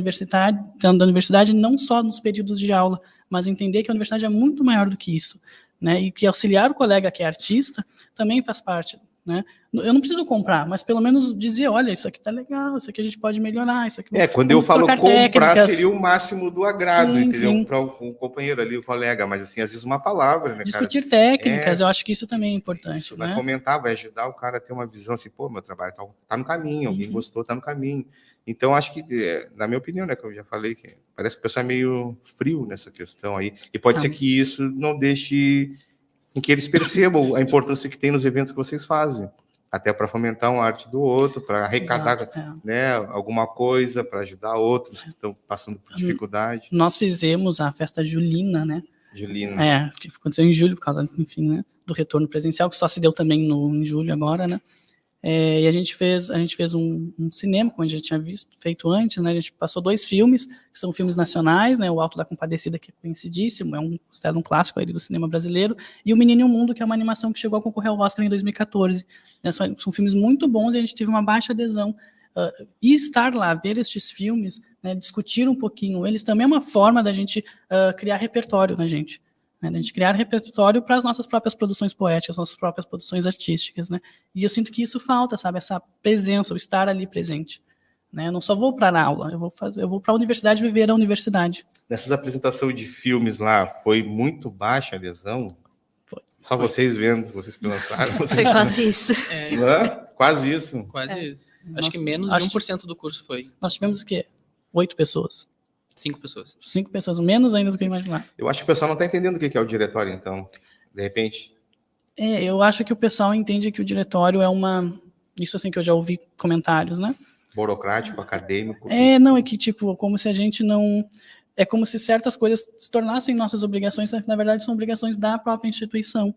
da universidade não só nos períodos de aula, mas entender que a universidade é muito maior do que isso, né? E que auxiliar o colega que é artista também faz parte, né? Eu não preciso comprar, mas pelo menos dizer, olha, isso aqui tá legal, isso aqui a gente pode melhorar, isso aqui... Quando eu falo comprar, técnicas, seria o máximo do agrado, sim, entendeu? Para o companheiro ali, o colega, mas assim, às vezes uma palavra, né, discutir técnicas, eu acho que isso também é importante. Isso vai fomentar, vai ajudar o cara a ter uma visão assim, pô, meu trabalho tá no caminho, alguém gostou, tá no caminho. Então, acho que, na minha opinião, né, que eu já falei, que parece que o pessoal é meio frio nessa questão aí, e pode ser que isso não deixe em que eles percebam a importância que tem nos eventos que vocês fazem, até para fomentar uma arte do outro, para arrecadar né, alguma coisa, para ajudar outros que estão passando por dificuldade. Nós fizemos a festa julina, né? Julina. Que aconteceu em julho, por causa, enfim, né, do retorno presencial, que só se deu também em julho agora, né? E a gente fez um cinema, como a gente já tinha feito antes, né? A gente passou 2 filmes, que são filmes nacionais, né? O Alto da Compadecida, que é conhecidíssimo, é um clássico aí do cinema brasileiro, e O Menino e o Mundo, que é uma animação que chegou a concorrer ao Oscar em 2014. Né? São filmes muito bons e a gente teve uma baixa adesão. E estar lá, ver estes filmes, né, discutir um pouquinho eles, também é uma forma da gente criar repertório na gente. Né, a gente criar repertório para as nossas próprias produções poéticas, nossas próprias produções artísticas, né? E eu sinto que isso falta, sabe? Essa presença, o estar ali presente. Né? Eu não só vou para a aula, eu vou para a universidade viver a universidade. Nessas apresentações de filmes lá, foi muito baixa a adesão? Foi. Só vocês vendo, vocês que lançaram? Foi quase isso. Quase isso? Quase isso. Acho que menos de 1% do curso foi. Nós tivemos o quê? 8 pessoas. 5 pessoas. 5 pessoas, menos ainda do que eu imaginava. Eu acho que o pessoal não está entendendo o que é o diretório, então, de repente. Eu acho que o pessoal entende que o diretório é isso assim que eu já ouvi comentários, né? Burocrático, acadêmico. Não, é que tipo, como se a gente não... É como se certas coisas se tornassem nossas obrigações, na verdade são obrigações da própria instituição.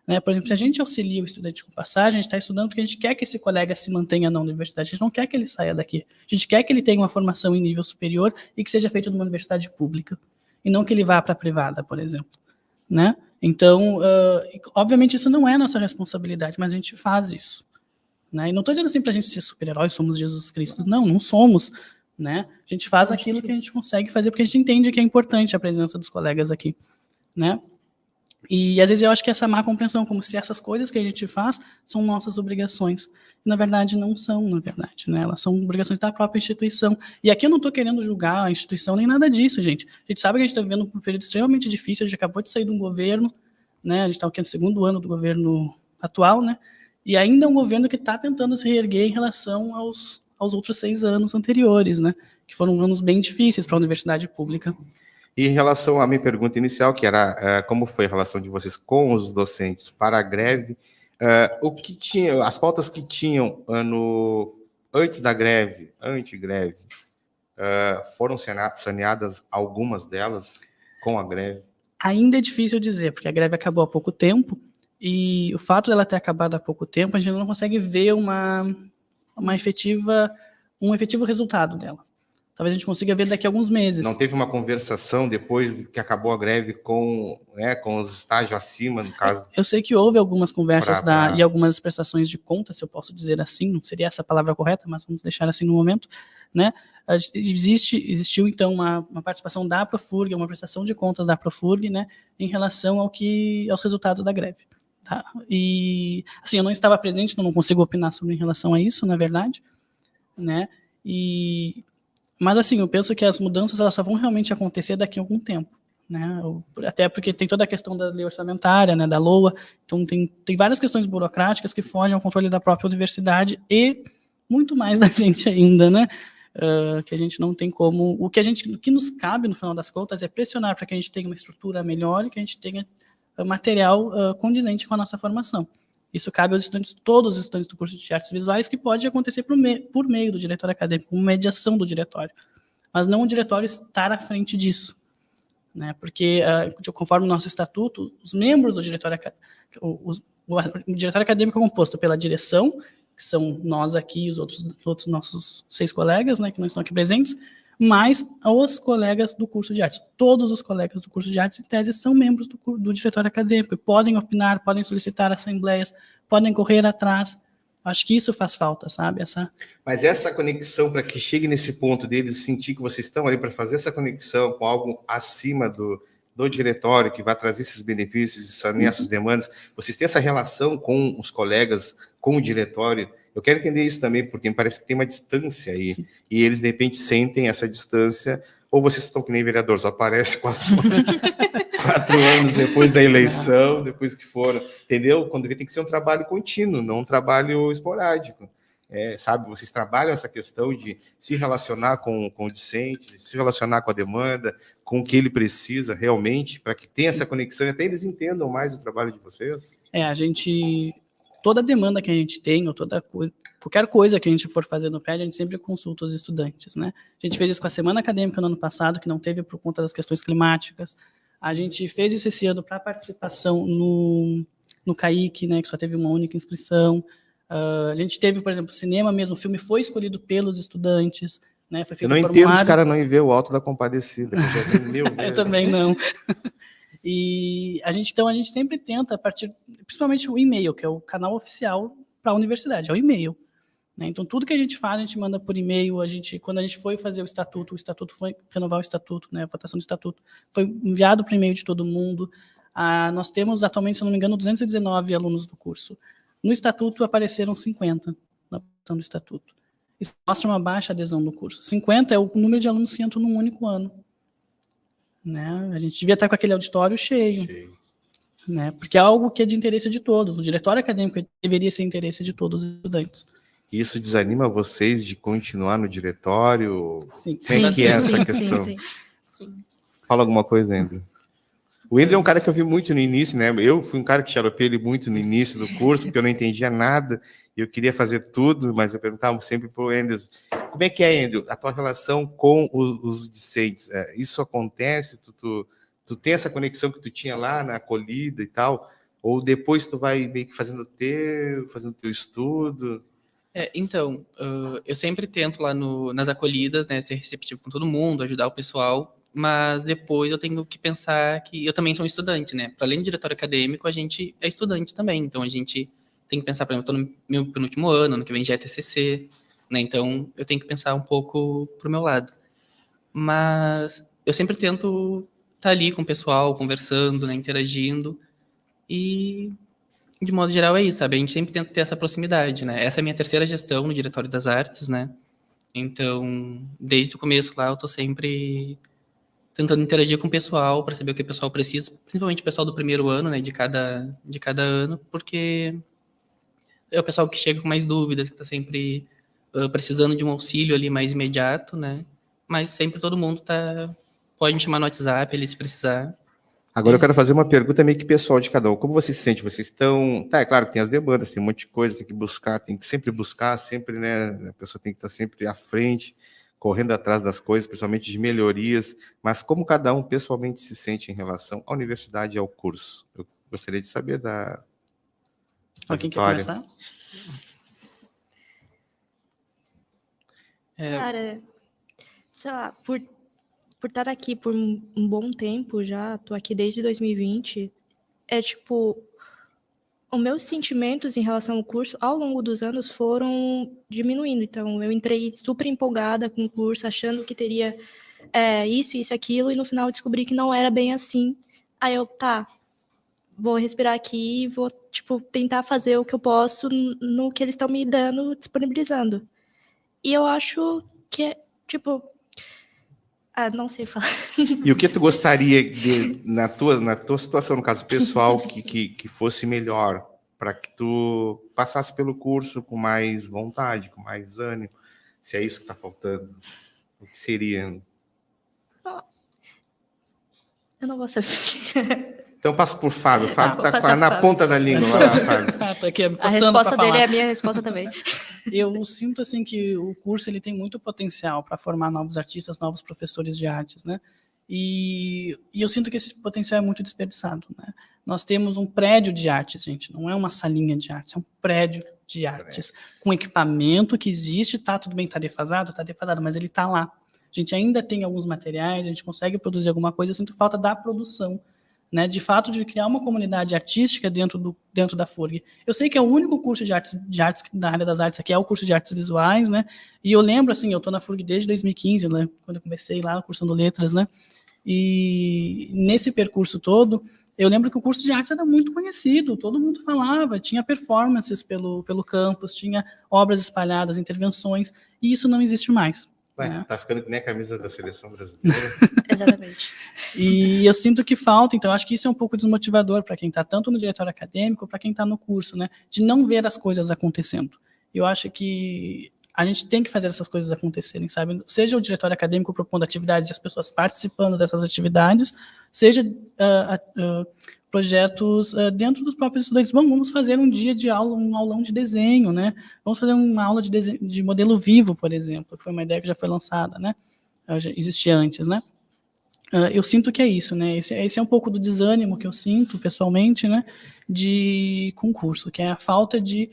Né? Por exemplo, se a gente auxilia o estudante com passagem, a gente está estudando porque a gente quer que esse colega se mantenha na universidade, a gente não quer que ele saia daqui. A gente quer que ele tenha uma formação em nível superior e que seja feito numa universidade pública, e não que ele vá para a privada, por exemplo. Né? Então, obviamente isso não é nossa responsabilidade, mas a gente faz isso. Né? E não estou dizendo assim para a gente ser super-herói, somos Jesus Cristo. Não somos. Né? A gente faz aquilo que a gente consegue fazer, porque a gente entende que é importante a presença dos colegas aqui. Né? E às vezes eu acho que essa má compreensão, como se essas coisas que a gente faz são nossas obrigações. E, na verdade, não são, na verdade. Né? Elas são obrigações da própria instituição. E aqui eu não estou querendo julgar a instituição nem nada disso, gente. A gente sabe que a gente está vivendo um período extremamente difícil, a gente acabou de sair de um governo, né? A gente está aqui no 2º ano do governo atual, né? E ainda é um governo que está tentando se reerguer em relação aos outros 6 anos anteriores, né? Que foram anos bem difíceis para a universidade pública. E em relação à minha pergunta inicial, que era como foi a relação de vocês com os docentes para a greve, as pautas que tinham antes da greve, anti-greve, foram saneadas algumas delas com a greve? Ainda é difícil dizer, porque a greve acabou há pouco tempo, e o fato dela ter acabado há pouco tempo, a gente não consegue ver um efetivo resultado dela. Talvez a gente consiga ver daqui a alguns meses. Não teve uma conversação depois que acabou a greve com os estágios acima, no caso? Eu sei que houve algumas conversas e algumas prestações de contas, se eu posso dizer assim, não seria essa a palavra correta, mas vamos deixar assim no momento, né? Existiu, então, uma participação da Profurg, uma prestação de contas da Profurg, né, em relação aos resultados da greve. Tá? E, assim, eu não estava presente, então não consigo opinar sobre em relação a isso, na verdade, né? Mas, assim, eu penso que as mudanças elas só vão realmente acontecer daqui a algum tempo. Né? Até porque tem toda a questão da lei orçamentária, né, da LOA, então tem várias questões burocráticas que fogem ao controle da própria universidade e muito mais da gente ainda, né? Que a gente não tem como... O que nos cabe, no final das contas, é pressionar para que a gente tenha uma estrutura melhor e que a gente tenha material condizente com a nossa formação. Isso cabe aos estudantes, todos os estudantes do curso de artes visuais, que pode acontecer por meio do diretório acadêmico, com mediação do diretório. Mas não o diretório estar à frente disso. Né? Porque, conforme o nosso estatuto, os membros do diretório acadêmico... O diretório acadêmico é composto pela direção, que são nós aqui e os outros nossos 6 colegas, né, que não estão aqui presentes, mas os colegas do curso de artes. Todos os colegas do curso de artes, em tese, são membros do diretório acadêmico e podem opinar, podem solicitar assembleias, podem correr atrás. Acho que isso faz falta, sabe? Mas essa conexão, para que chegue nesse ponto deles sentir que vocês estão ali para fazer essa conexão com algo acima do diretório, que vai trazer esses benefícios, essas demandas, vocês têm essa relação com os colegas, com o diretório? Eu quero entender isso também, porque me parece que tem uma distância aí, sim, e eles, de repente, sentem essa distância, ou vocês estão que nem vereadores, aparece 4 anos depois da eleição, depois que foram, entendeu? Quando tem que ser um trabalho contínuo, não um trabalho esporádico. Sabe, vocês trabalham essa questão de se relacionar com o discente, se relacionar com a demanda, com o que ele precisa realmente, para que tenha, sim, essa conexão, e até eles entendam mais o trabalho de vocês? A gente... Toda demanda que a gente tem, ou qualquer coisa que a gente for fazer no prédio, a gente sempre consulta os estudantes, né? A gente fez isso com a Semana Acadêmica no ano passado, que não teve por conta das questões climáticas. A gente fez isso esse ano para participação no CAIC, né, que só teve uma única inscrição. A gente teve, por exemplo, cinema mesmo, o filme foi escolhido pelos estudantes, né? Foi feito eu não entendo os caras não ir ver o Alto da Compadecida. Eu também não. E a gente sempre tenta, principalmente o e-mail, que é o canal oficial para a universidade, é o e-mail. Né? Então, tudo que a gente faz, a gente manda por e-mail. Quando a gente foi fazer o estatuto foi renovar o estatuto, né? A votação do estatuto, foi enviado por e-mail de todo mundo. Nós temos atualmente, se não me engano, 219 alunos do curso. No estatuto apareceram 50 na votação do estatuto. Isso mostra uma baixa adesão do curso. 50 é o número de alunos que entram num único ano. Né? A gente devia estar com aquele auditório cheio. Né? Porque é algo que é de interesse de todos. O diretório acadêmico deveria ser interesse de todos os estudantes. Isso desanima vocês de continuar no diretório? Sim. Como é que é essa questão? Sim. Fala alguma coisa, Andrew. O Andrew é um cara que eu vi muito no início, né? Eu fui um cara que xaropei ele muito no início do curso, porque eu não entendia nada, e eu queria fazer tudo, mas eu perguntava sempre para o Andrew, como é que é, Andrew, a tua relação com os discentes? Isso acontece? Tu tem essa conexão que tu tinha lá na acolhida e tal? Ou depois tu vai meio que fazendo o teu estudo? Então, eu sempre tento lá nas acolhidas, né, ser receptivo com todo mundo, ajudar o pessoal, mas depois eu tenho que pensar que eu também sou um estudante, né? Para além do diretório acadêmico, a gente é estudante também, então a gente tem que pensar, por exemplo, eu estou no meu penúltimo ano, ano que vem já é TCC, né? Então eu tenho que pensar um pouco pro meu lado. Mas eu sempre tento estar ali com o pessoal, conversando, né, interagindo, e de modo geral é isso, sabe? A gente sempre tenta ter essa proximidade, né? Essa é a minha terceira gestão no Diretório das Artes, né? Então, desde o começo lá, eu tô sempre tentando interagir com o pessoal para saber o que o pessoal precisa, principalmente o pessoal do primeiro ano, né? De cada ano, porque é o pessoal que chega com mais dúvidas, que tá sempre precisando de um auxílio ali mais imediato, né? Mas sempre todo mundo pode me chamar no WhatsApp, ele se precisar. Agora eu quero fazer uma pergunta meio que pessoal de cada um. Como vocês se sentem? Vocês estão... é claro que tem as demandas, tem um monte de coisa, tem que buscar, tem que sempre buscar, sempre, né? A pessoa tem que estar sempre à frente, correndo atrás das coisas, principalmente de melhorias. Mas como cada um pessoalmente se sente em relação à universidade e ao curso? Eu gostaria de saber da Quem Vitória. quer começar? Cara, sei lá, por estar aqui por um bom tempo já, tô aqui desde 2020, os meus sentimentos em relação ao curso, ao longo dos anos, foram diminuindo. Então, eu entrei super empolgada com o curso, achando que teria isso, aquilo, e no final descobri que não era bem assim. Aí eu, vou respirar aqui e vou, tentar fazer o que eu posso no que eles estão me dando, disponibilizando. E eu acho que é, não sei falar. E o que tu gostaria de, na tua situação, no caso pessoal, que fosse melhor, para que tu passasse pelo curso com mais vontade, com mais ânimo? Se é isso que está faltando, o que seria? Eu não vou saber. Então passa por Fábio. Fábio está na ponta da língua. Vai lá, Fábio. Tô aqui a resposta dele é a minha resposta também. Eu sinto assim que o curso ele tem muito potencial para formar novos artistas, novos professores de artes, né? E eu sinto que esse potencial é muito desperdiçado, né? Nós temos um prédio de artes, gente, não é uma salinha de artes, é um prédio de artes, com equipamento que existe, tudo bem, tá defasado, mas ele tá lá. gente ainda tem alguns materiais, a gente consegue produzir alguma coisa, eu sinto falta da produção, né, de fato de criar uma comunidade artística dentro da FURG. Eu sei que é o único curso de artes da área das artes aqui, é o curso de artes visuais, né, e eu lembro, assim, eu estou na FURG desde 2015, né, quando eu comecei lá, cursando letras, né, e nesse percurso todo, eu lembro que o curso de artes era muito conhecido, todo mundo falava, tinha performances pelo campus, tinha obras espalhadas, intervenções, e isso não existe mais. Ué, né? Tá ficando que nem a camisa da seleção brasileira. Exatamente. E eu sinto que falta, então eu acho que isso é um pouco desmotivador para quem está tanto no diretório acadêmico, para quem está no curso, né, de não ver as coisas acontecendo. Eu acho que a gente tem que fazer essas coisas acontecerem, sabe? Seja o diretório acadêmico propondo atividades e as pessoas participando dessas atividades, seja projetos dentro dos próprios estudantes. Vamos fazer um dia de aula, um aulão de desenho, né? Vamos fazer uma aula de modelo vivo, por exemplo, que foi uma ideia que já foi lançada, né? Já existia antes, né? Eu sinto que é isso, né? Esse é um pouco do desânimo que eu sinto, pessoalmente, né? De concurso, que é a falta de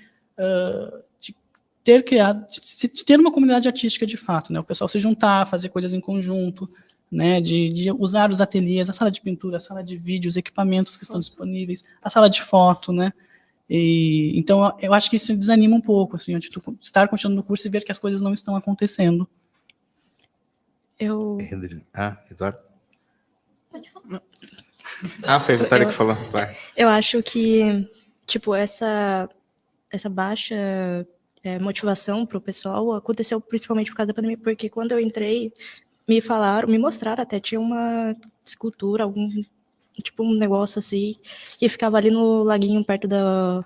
ter uma comunidade artística de fato, né? O pessoal se juntar, fazer coisas em conjunto, né? De usar os ateliês, a sala de pintura, a sala de vídeo, os equipamentos que estão disponíveis, a sala de foto, né? Então, eu acho que isso desanima um pouco, assim, de tu estar continuando no curso e ver que as coisas não estão acontecendo. Eduardo? Foi a Vitória que falou. Vai. Eu acho que, tipo, essa baixa motivação para o pessoal aconteceu principalmente por causa da pandemia, porque quando eu entrei, me mostraram até, tinha uma escultura, tipo um negócio assim, que ficava ali no laguinho perto da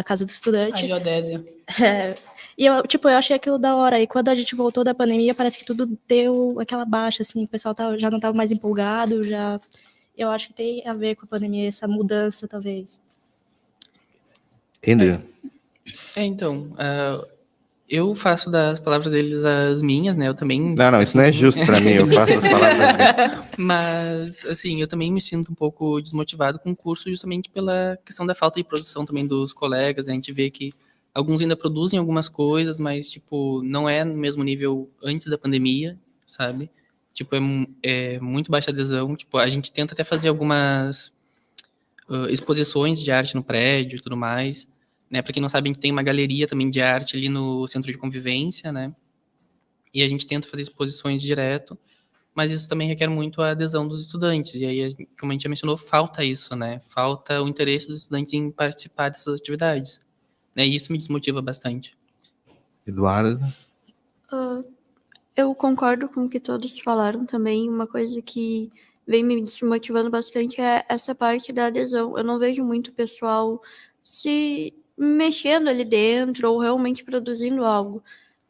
casa do estudante. A geodésia. E eu achei aquilo da hora. E quando a gente voltou da pandemia, parece que tudo deu aquela baixa, assim, o pessoal já não estava mais empolgado, eu acho que tem a ver com a pandemia, essa mudança, talvez. Andrew? Então, eu faço das palavras deles as minhas, né? Eu também... Não, isso não é justo pra mim, eu faço as palavras deles. Mas, assim, eu também me sinto um pouco desmotivado com o curso justamente pela questão da falta de produção também dos colegas. A gente vê que alguns ainda produzem algumas coisas, mas, tipo, não é no mesmo nível antes da pandemia, sabe? Tipo, é muito baixa adesão. Tipo, a gente tenta até fazer algumas exposições de arte no prédio e tudo mais. Né, para quem não sabe, a gente tem uma galeria também de arte ali no Centro de Convivência, né? E a gente tenta fazer exposições direto, mas isso também requer muito a adesão dos estudantes. E aí, como a gente já mencionou, falta isso, né? Falta o interesse dos estudantes em participar dessas atividades. Né? E isso me desmotiva bastante. Eduardo? Eu concordo com o que todos falaram também. Uma coisa que vem me desmotivando bastante é essa parte da adesão. Eu não vejo muito pessoal se mexendo ali dentro ou realmente produzindo algo.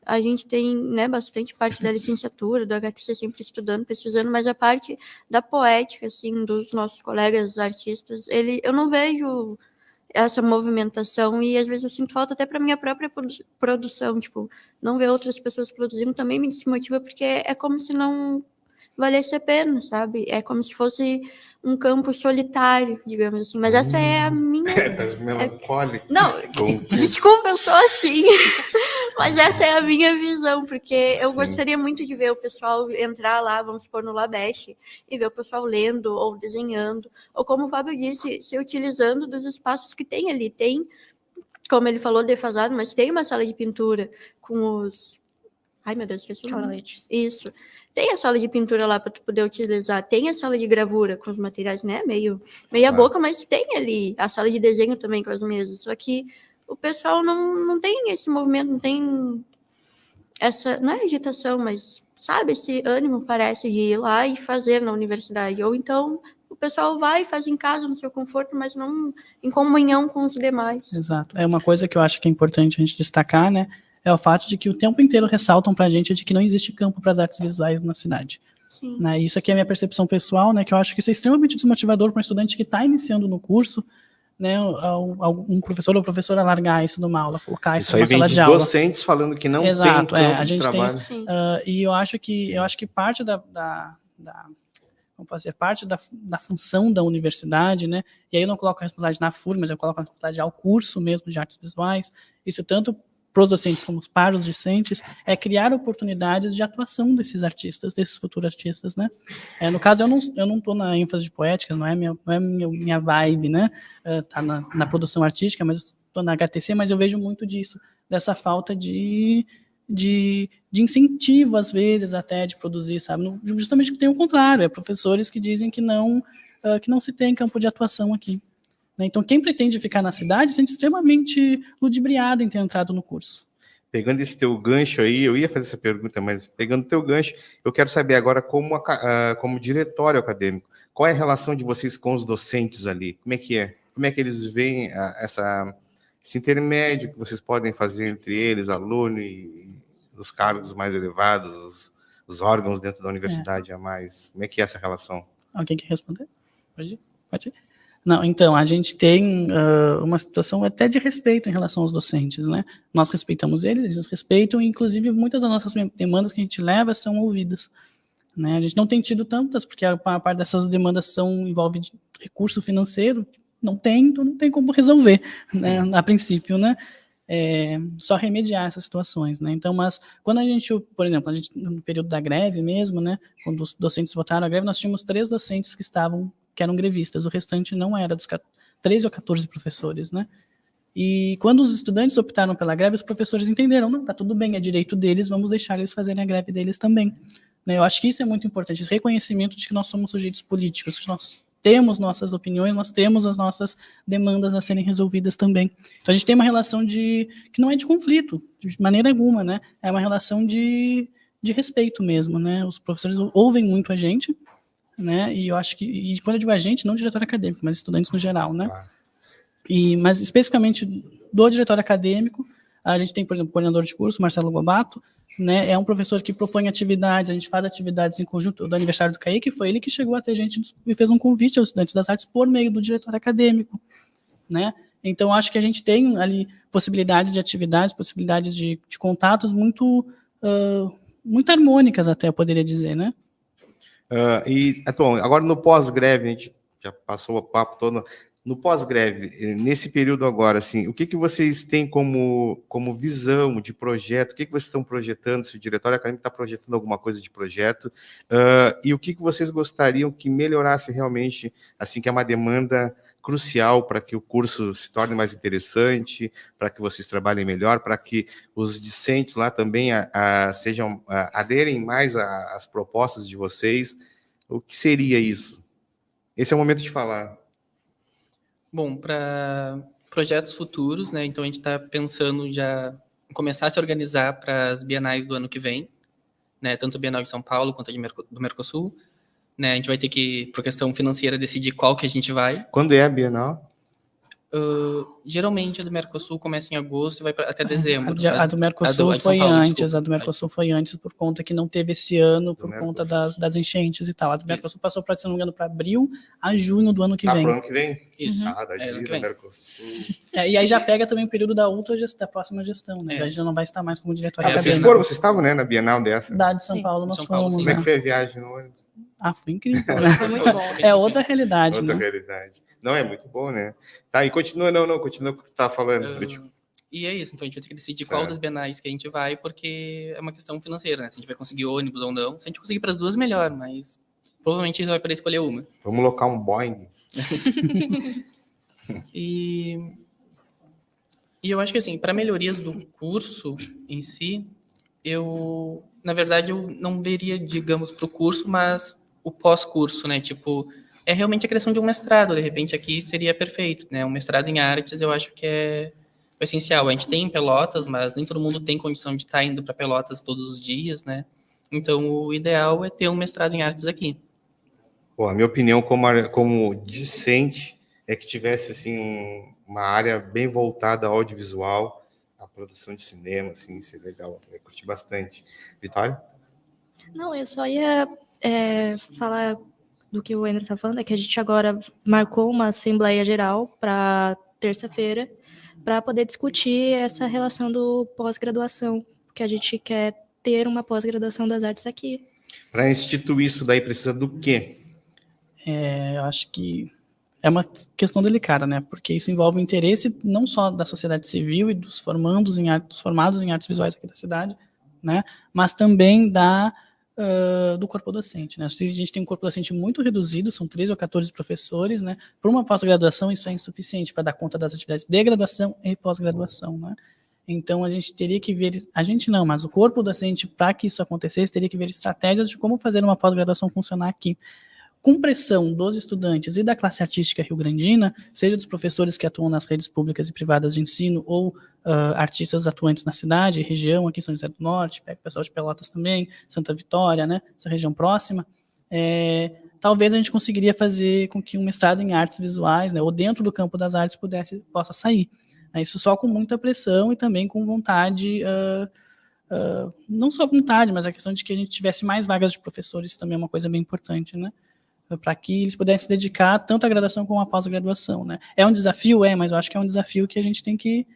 A gente tem, né, bastante parte da licenciatura, do HTC sempre estudando, pesquisando, mas a parte da poética, assim, dos nossos colegas artistas, eu não vejo essa movimentação e às vezes eu sinto falta até para minha própria produção, tipo, não ver outras pessoas produzindo também me desmotiva porque é como se não valesse a pena, sabe? É como se fosse um campo solitário, digamos assim. Mas essa é a minha... melancólica. Não, desculpa, eu sou assim. Mas essa é a minha visão, porque eu gostaria muito de ver o pessoal entrar lá, vamos supor, no Labeste, e ver o pessoal lendo ou desenhando. Ou como o Fábio disse, se utilizando dos espaços que tem ali. Tem, como ele falou, defasado, mas tem uma sala de pintura com os... Ai, meu Deus, esqueci o nome. Isso. Tem a sala de pintura lá para tu poder utilizar. Tem a sala de gravura com os materiais, né? Meia boca, mas tem ali a sala de desenho também com as mesas. Só que o pessoal não tem esse movimento, não tem essa... Não é agitação, mas, sabe? Esse ânimo, parece, de ir lá e fazer na universidade. Ou então o pessoal vai e faz em casa, no seu conforto, mas não em comunhão com os demais. Exato. É uma coisa que eu acho que é importante a gente destacar, né? É o fato de que o tempo inteiro ressaltam pra gente de que não existe campo para as artes visuais na cidade. Sim. Né? Isso aqui é a minha percepção pessoal, né? Que eu acho que isso é extremamente desmotivador para um estudante que está iniciando no curso, né? Um professor ou professora largar isso numa aula, colocar isso numa sala de aula. Docentes falando que não Exato, tem campo a gente de trabalho. Tem, e eu acho que parte vamos fazer parte da função da universidade, né? E aí eu não coloco a responsabilidade na FURG, mas eu coloco a responsabilidade ao curso mesmo de artes visuais. Isso tanto para os docentes como para os discentes, é criar oportunidades de atuação desses artistas, desses futuros artistas, né? No caso, eu não estou na ênfase de poéticas, não é minha vibe, né? Tá na produção artística, mas estou na HTC, mas eu vejo muito disso, dessa falta de incentivo, às vezes, até de produzir, sabe? Justamente que tem o contrário, professores que dizem que não se tem campo de atuação aqui. Então, quem pretende ficar na cidade se sente extremamente ludibriado em ter entrado no curso. Pegando esse teu gancho aí, eu ia fazer essa pergunta, mas pegando o teu gancho, eu quero saber agora, como diretório acadêmico, qual é a relação de vocês com os docentes ali? Como é que é? Como é que eles veem esse intermédio que vocês podem fazer entre eles, aluno e os cargos mais elevados, os órgãos dentro da universidade a mais? Como é que é essa relação? Alguém quer responder? Pode ir. Não, então, a gente tem uma situação até de respeito em relação aos docentes, né? Nós respeitamos eles nos respeitam, e inclusive muitas das nossas demandas que a gente leva são ouvidas, né? A gente não tem tido tantas, porque a parte dessas demandas envolve recurso financeiro, então não tem como resolver, né? A princípio, né? Só remediar essas situações, né? Então, mas quando a gente, por exemplo, no período da greve mesmo, né? Quando os docentes votaram a greve, nós tínhamos 3 docentes que eram grevistas, o restante não era, dos 13 ou 14 professores, né? E quando os estudantes optaram pela greve, os professores entenderam, não, tá tudo bem, é direito deles, vamos deixar eles fazerem a greve deles também. Eu acho que isso é muito importante, esse reconhecimento de que nós somos sujeitos políticos, que nós temos nossas opiniões, nós temos as nossas demandas a serem resolvidas também. Então a gente tem uma relação que não é de conflito, de maneira alguma, né? É uma relação de respeito mesmo, né? Os professores ouvem muito a gente, né? E eu acho que, quando eu digo a gente, não o diretor acadêmico, mas estudantes no geral, né? Mas especificamente do diretor acadêmico, a gente tem, por exemplo, o coordenador de curso, Marcelo Gobato, né? É um professor que propõe atividades, a gente faz atividades em conjunto do aniversário do Kaique, foi ele que chegou até a gente e fez um convite aos estudantes das artes por meio do diretor acadêmico, né? Então, acho que a gente tem ali possibilidades de atividades, possibilidades de contatos muito harmônicas, até eu poderia dizer, né? Bom, agora no pós-greve, a gente já passou o papo todo. No pós-greve, nesse período agora, assim, o que vocês têm como visão de projeto? O que vocês estão projetando? Se o diretório acadêmico está projetando alguma coisa de projeto? E o que vocês gostariam que melhorasse realmente, assim, que é uma demanda crucial para que o curso se torne mais interessante, para que vocês trabalhem melhor, para que os discentes lá também aderem mais às propostas de vocês. O que seria isso? Esse é o momento de falar. Bom, para projetos futuros, né? Então a gente está pensando já em começar a se organizar para as bienais do ano que vem, né? Tanto a Bienal de São Paulo quanto a do Mercosul, né? A gente vai ter que, por questão financeira, decidir qual que a gente vai. Quando é a Bienal? Geralmente a do Mercosul começa em agosto e vai até dezembro. A do Mercosul foi antes, a do Mercosul foi antes por conta que não teve esse ano, por conta das enchentes e tal. A do Mercosul passou, se não me engano, para abril a junho do ano que vem. Para o ano que vem? Isso. Da Mercosul. E aí já pega também o período da próxima gestão, né? Já não vai estar mais como diretor acadêmico. Vocês estavam, né, na Bienal dessa? Da de São Paulo, nós fomos. Como é que foi a viagem no ônibus? Foi incrível, né? Foi muito bom. É outra realidade, outra realidade. Não, é muito bom, né? Tá, e continua com o que tu estava falando. E é isso, então a gente vai ter que decidir qual das bienais que a gente vai, porque é uma questão financeira, né? Se a gente vai conseguir ônibus ou não. Se a gente conseguir para as duas, melhor, mas provavelmente a gente vai poder escolher uma. Vamos locar um Boeing. E eu acho que, assim, para melhorias do curso em si, na verdade, eu não veria, digamos, para o curso, mas o pós-curso, né? Tipo, é realmente a criação de um mestrado, de repente aqui seria perfeito, né? Um mestrado em artes eu acho que é essencial. A gente tem em Pelotas, mas nem todo mundo tem condição de estar indo para Pelotas todos os dias, né? Então, o ideal é ter um mestrado em artes aqui. Pô, a minha opinião como discente é que tivesse, assim, uma área bem voltada ao audiovisual, à produção de cinema, assim, seria legal. Eu curti bastante. Vitória? Não, eu só ia falar do que o André está falando, é que a gente agora marcou uma Assembleia Geral para terça-feira para poder discutir essa relação do pós-graduação, porque a gente quer ter uma pós-graduação das artes aqui. Para instituir isso daí precisa do quê? Eu acho que é uma questão delicada, né? Porque isso envolve o interesse não só da sociedade civil e dos formados em artes visuais aqui da cidade, né? Mas também do corpo docente, né? A gente tem um corpo docente muito reduzido, são 13 ou 14 professores, né? Por uma pós-graduação, isso é insuficiente para dar conta das atividades de graduação e pós-graduação, né? Então, a gente teria que ver, mas o corpo docente, para que isso acontecesse, teria que ver estratégias de como fazer uma pós-graduação funcionar aqui. Com pressão dos estudantes e da classe artística rio-grandina, seja dos professores que atuam nas redes públicas e privadas de ensino ou artistas atuantes na cidade, região, aqui em São José do Norte, pega o pessoal de Pelotas também, Santa Vitória, né, essa região próxima, talvez a gente conseguiria fazer com que um mestrado em artes visuais, né, ou dentro do campo das artes possa sair. Isso só com muita pressão e também com vontade, não só vontade, mas a questão de que a gente tivesse mais vagas de professores também é uma coisa bem importante, né? Para que eles pudessem se dedicar tanto à graduação como à pós-graduação, né? É um desafio, mas eu acho que é um desafio que a gente tem que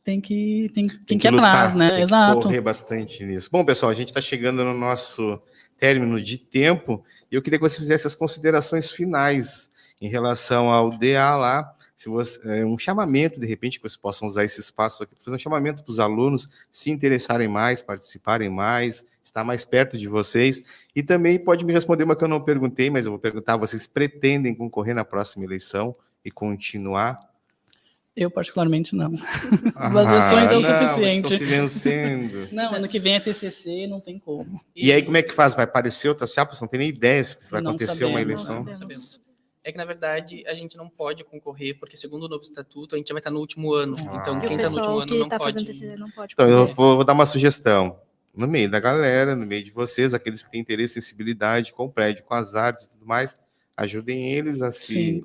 ir atrás, né? Tem Exato. Que correr bastante nisso. Bom, pessoal, a gente está chegando no nosso término de tempo e eu queria que você fizesse as considerações finais em relação ao DA lá, se você, um chamamento, de repente, que vocês possam usar esse espaço aqui para fazer um chamamento para os alunos se interessarem mais, participarem mais, estar mais perto de vocês. E também pode me responder uma que eu não perguntei, mas eu vou perguntar: vocês pretendem concorrer na próxima eleição e continuar? Eu, particularmente, não. As questões é o suficiente. Estão se vencendo. Não, ano que vem é TCC, não tem como. E aí, como é que faz? Vai aparecer outra chapa? Você não tem nem ideia se vai acontecer sabemos, uma eleição? Não sabemos. É que, na verdade, a gente não pode concorrer, porque, segundo o novo estatuto, a gente vai estar no último ano. Então, quem está no último ano não pode. Então, eu vou dar uma sugestão. No meio da galera, no meio de vocês, aqueles que têm interesse e sensibilidade com o prédio, com as artes e tudo mais, ajudem eles a se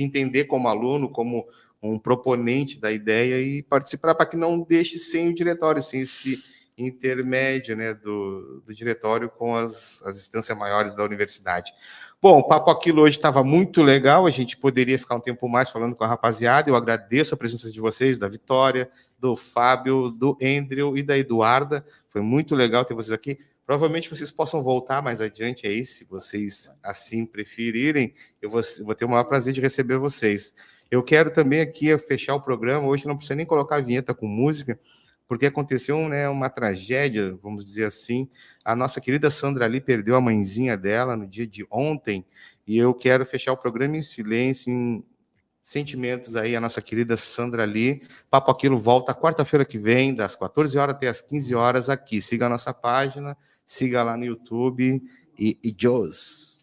entender como aluno, como um proponente da ideia e participar, para que não deixe sem o diretório, sem esse intermédio, né, do diretório com as instâncias maiores da universidade. Bom, o Papo Aquilo hoje estava muito legal, a gente poderia ficar um tempo mais falando com a rapaziada. Eu agradeço a presença de vocês, da Vitória, do Fábio, do Andrew e da Eduarda. Foi muito legal ter vocês aqui. Provavelmente vocês possam voltar mais adiante aí, se vocês assim preferirem. Eu vou ter o maior prazer de receber vocês. Eu quero também aqui fechar o programa. Hoje não precisa nem colocar a vinheta com música, porque aconteceu, né, uma tragédia, vamos dizer assim. A nossa querida Sandra Lee perdeu a mãezinha dela no dia de ontem, e eu quero fechar o programa em silêncio, em sentimentos aí, a nossa querida Sandra Lee. Papo Aquilo volta quarta-feira que vem, das 14 horas até as 15 horas aqui. Siga a nossa página, siga lá no YouTube e Jos.